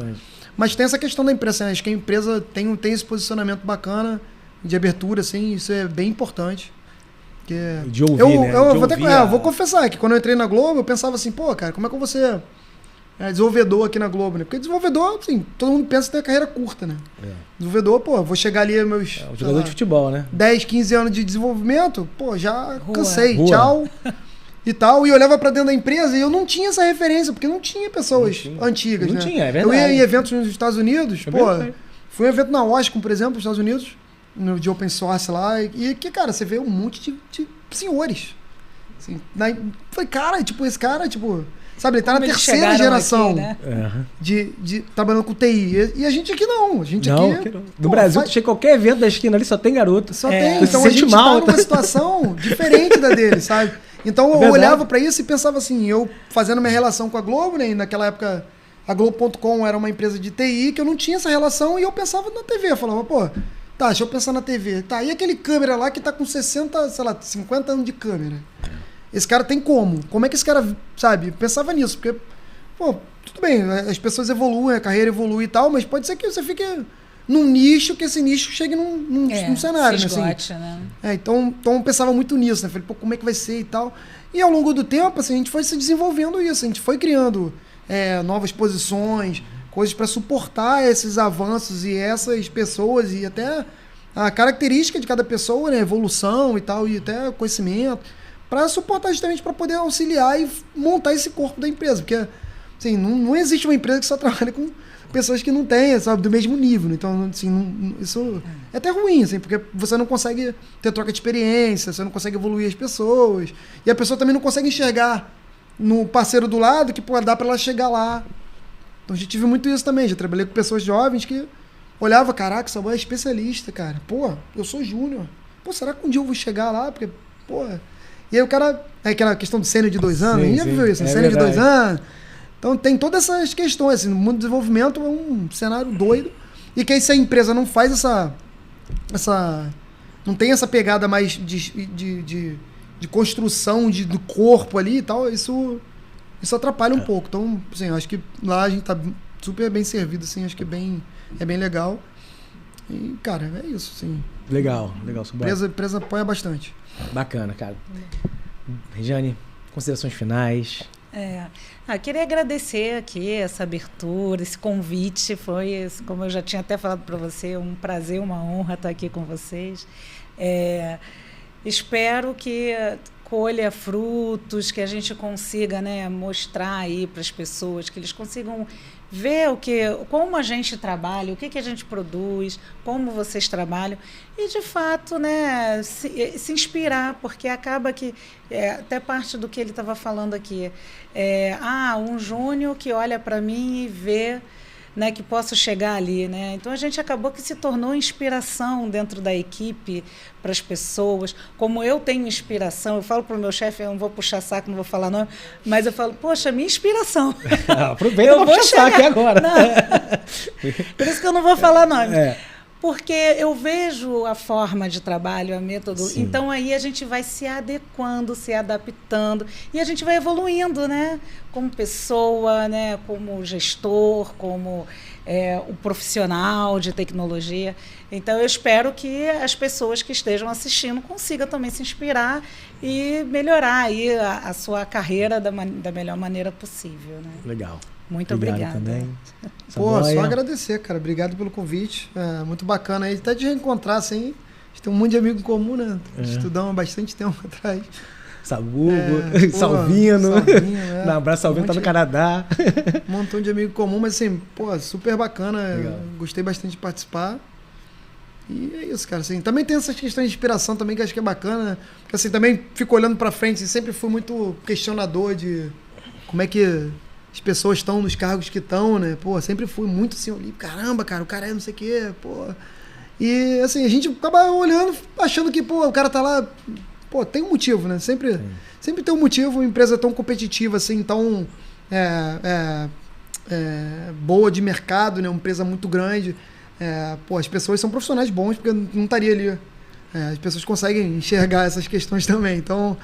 Mas tem essa questão da empresa, né? Acho que a empresa tem esse posicionamento bacana de abertura, assim, isso é bem importante. De ouvir, né? Eu vou confessar que quando eu entrei na Globo, eu pensava assim, cara, como é que eu vou ser desenvolvedor aqui na Globo, né? Porque desenvolvedor, assim, todo mundo pensa que tem a carreira curta, né? Desenvolvedor, vou chegar ali meus... jogador de futebol, né? 10, 15 anos de desenvolvimento, já cansei, tchau e tal. E eu olhava pra dentro da empresa e eu não tinha essa referência, porque não tinha pessoas antigas, né? Não tinha, é verdade. Eu ia em eventos nos Estados Unidos, fui em um evento na Washington, por exemplo, nos Estados Unidos, de open source lá, e que, cara, você vê um monte de senhores. Assim, falei, cara, tipo, esse cara, tipo... Sabe, ele tá na terceira geração aqui, né? de trabalhando com TI. E a gente aqui não. A gente aqui... No Brasil, tu chega qualquer evento da esquina ali, só tem garoto. Só tem. Então a gente tá numa situação diferente da dele, sabe? Então eu olhava pra isso e pensava assim, eu fazendo minha relação com a Globo, né? E naquela época a Globo.com era uma empresa de TI, que eu não tinha essa relação e eu pensava na TV. Eu falava, pô, tá, deixa eu pensar na TV. Tá, e aquele câmera lá que tá com 60, sei lá, 50 anos de câmera? Esse cara tem como? Como é que esse cara, sabe? Pensava nisso, porque, pô, tudo bem, as pessoas evoluem, a carreira evolui e tal, mas pode ser que você fique num nicho, que esse nicho chegue num cenário, se esgote, assim. né? Então eu pensava muito nisso, né? Falei, pô, como é que vai ser e tal. E ao longo do tempo, assim, a gente foi se desenvolvendo isso, a gente foi criando novas posições, coisas para suportar esses avanços e essas pessoas e até a característica de cada pessoa, né? Evolução e tal, e até conhecimento, para suportar justamente para poder auxiliar e montar esse corpo da empresa, porque assim, não existe uma empresa que só trabalha com pessoas que não têm, sabe, do mesmo nível, né? Então assim, isso é até ruim, assim, porque você não consegue ter troca de experiência, você não consegue evoluir as pessoas, e a pessoa também não consegue enxergar no parceiro do lado que pode dar para ela chegar lá. Então a gente tive muito isso também, já trabalhei com pessoas jovens que olhava, caraca, essa boa é especialista, cara, pô, eu sou júnior, pô, será que um dia eu vou chegar lá, porque, pô... E aí o cara, aquela questão do sênior de 2 anos, ninguém viu isso, sênior de 2 anos. Então tem todas essas questões, assim, no mundo do desenvolvimento é um cenário doido, e que aí se a empresa não faz não tem essa pegada mais de construção do corpo ali e tal, isso atrapalha um pouco. Então, assim, eu acho que lá a gente tá super bem servido, assim, acho que é bem legal. E, cara, é isso, assim. Legal. A empresa apoia bastante. Bacana, cara. Regiane, considerações finais. Queria agradecer aqui essa abertura, esse convite. Foi, como eu já tinha até falado para você, um prazer, uma honra estar aqui com vocês. Espero que colha frutos, que a gente consiga, né, mostrar aí para as pessoas, que eles consigam ver como a gente trabalha, o que a gente produz, como vocês trabalham e, de fato, né, se inspirar, porque acaba que, até parte do que ele estava falando aqui, um júnior que olha para mim e vê, né, que posso chegar ali, né? Então a gente acabou que se tornou inspiração dentro da equipe para as pessoas. Como eu tenho inspiração, eu falo para o meu chefe, eu não vou puxar saco, não vou falar nome, mas eu falo, poxa, minha inspiração. Aproveita para puxar saco aqui agora. Por isso que eu não vou falar nome. Porque eu vejo a forma de trabalho, a método. Sim. Então aí a gente vai se adequando, se adaptando e a gente vai evoluindo, né? Como pessoa, né? Como gestor, como o profissional de tecnologia. Então eu espero que as pessoas que estejam assistindo consigam também se inspirar e melhorar aí a sua carreira da melhor maneira possível, né? Legal. Muito obrigada. Também. Pô, só agradecer, cara. Obrigado pelo convite. Muito bacana aí. Até de reencontrar, assim. A gente tem um monte de amigo em comum, né? Estudamos há bastante tempo atrás. Sabugo, Salvino. Um abraço, Salvino, tá no Canadá. Um montão de amigo em comum, mas assim, pô, super bacana. Gostei bastante de participar. E é isso, cara. Assim, também tem essas questões de inspiração também que acho que é bacana, né? Porque assim, também fico olhando pra frente e sempre fui muito questionador de como é que as pessoas estão nos cargos que estão, né? Pô, sempre fui muito assim, olhei, caramba, cara, o cara é não sei o quê, pô. E assim, a gente acaba olhando, achando que, pô, o cara tá lá, pô, tem um motivo, né? Sempre tem um motivo, uma empresa tão competitiva, assim, tão boa de mercado, né? Uma empresa muito grande. Pô, as pessoas são profissionais bons, porque não estaria ali. As pessoas conseguem enxergar essas questões também. Então,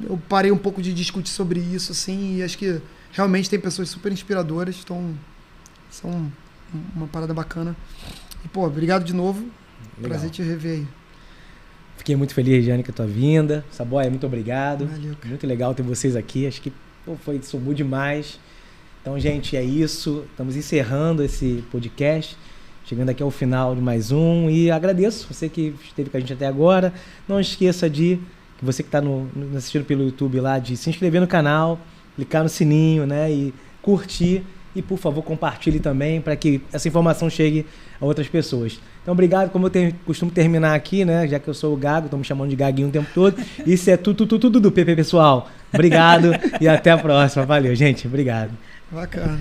eu parei um pouco de discutir sobre isso, assim, e acho que realmente tem pessoas super inspiradoras, então são uma parada bacana. E, pô, obrigado de novo. Legal. Prazer te rever aí. Fiquei muito feliz, Regiane, com a tua vinda. Saboia, muito obrigado. Valeu, cara. Muito legal ter vocês aqui. Acho que somou demais. Então, gente, é isso. Estamos encerrando esse podcast. Chegando aqui ao final de mais um. E agradeço você que esteve com a gente até agora. Não esqueça que você que está assistindo pelo YouTube lá, de se inscrever no canal, clicar no sininho, né? E curtir e, por favor, compartilhe também para que essa informação chegue a outras pessoas. Então, obrigado. Como eu costumo terminar aqui, né? Já que eu sou o Gago, estão me chamando de Gaguinho o tempo todo. Isso é tudo do PP, pessoal. Obrigado e até a próxima. Valeu, gente. Obrigado. Bacana.